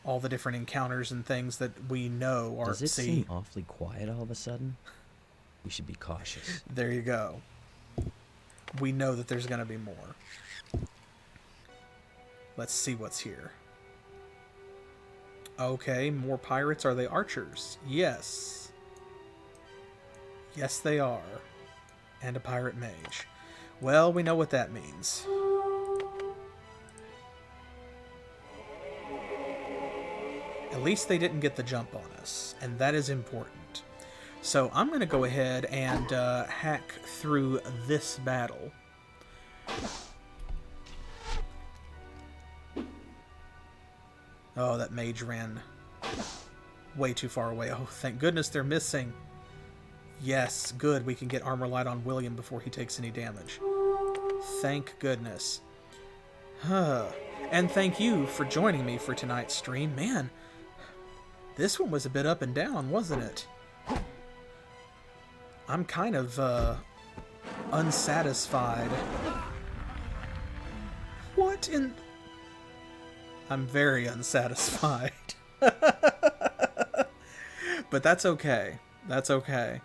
All the different encounters and things that we know or Does it see. seem awfully quiet all of a sudden? We should be cautious. There you go. We know that there's gonna be more. Let's see what's here. Okay, more pirates. Are they archers? Yes. Yes, they are. And a pirate mage. Well, we know what that means. At least they didn't get the jump on us, and that is important. So I'm going to go ahead and hack through this battle. Oh, that mage ran way too far away. Oh, thank goodness they're missing. Yes, good. We can get armor light on William before he takes any damage. Thank goodness. And thank you for joining me for tonight's stream. Man, this one was a bit up and down, wasn't it? I'm kind of unsatisfied. What in... I'm very unsatisfied. But that's okay. That's okay.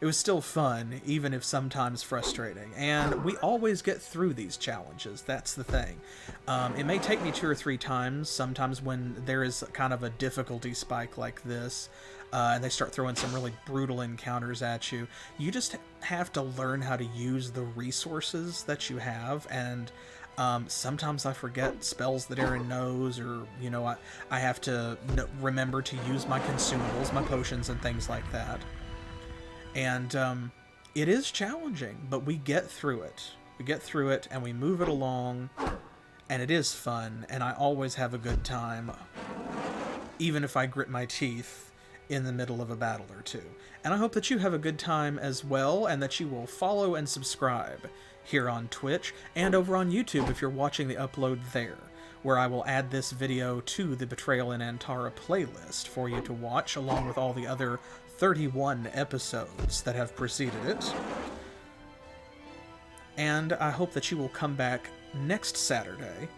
It was still fun, even if sometimes frustrating. And we always get through these challenges. That's the thing. It may take me 2 or 3 times, sometimes when there is kind of a difficulty spike like this, and they start throwing some really brutal encounters at you. You just have to learn how to use the resources that you have, and sometimes I forget spells that Aren knows, or, you know, I have to remember to use my consumables, my potions, and things like that. And it is challenging, but we get through it. We get through it, and we move it along, and it is fun, and I always have a good time, even if I grit my teeth in the middle of a battle or two. And I hope that you have a good time as well, and that you will follow and subscribe here on Twitch, and over on YouTube if you're watching the upload there, where I will add this video to the Betrayal in Antara playlist for you to watch, along with all the other 31 episodes that have preceded it. And I hope that you will come back next Saturday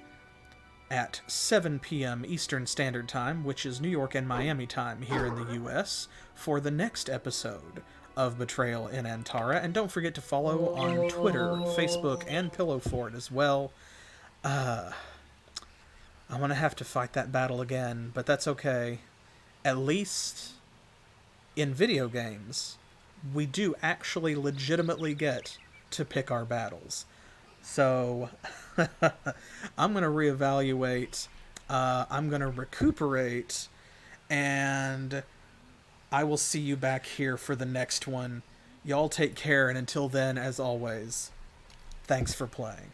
at 7 p.m. Eastern Standard Time, which is New York and Miami time here in the US, for the next episode of Betrayal in Antara. And don't forget to follow on Twitter, Facebook, and Pillow Fort as well. I'm gonna have to fight that battle again, but that's okay. At least in video games, we do actually legitimately get to pick our battles. So I'm going to reevaluate, I'm going to recuperate, and I will see you back here for the next one. Y'all take care, and until then, as always, thanks for playing.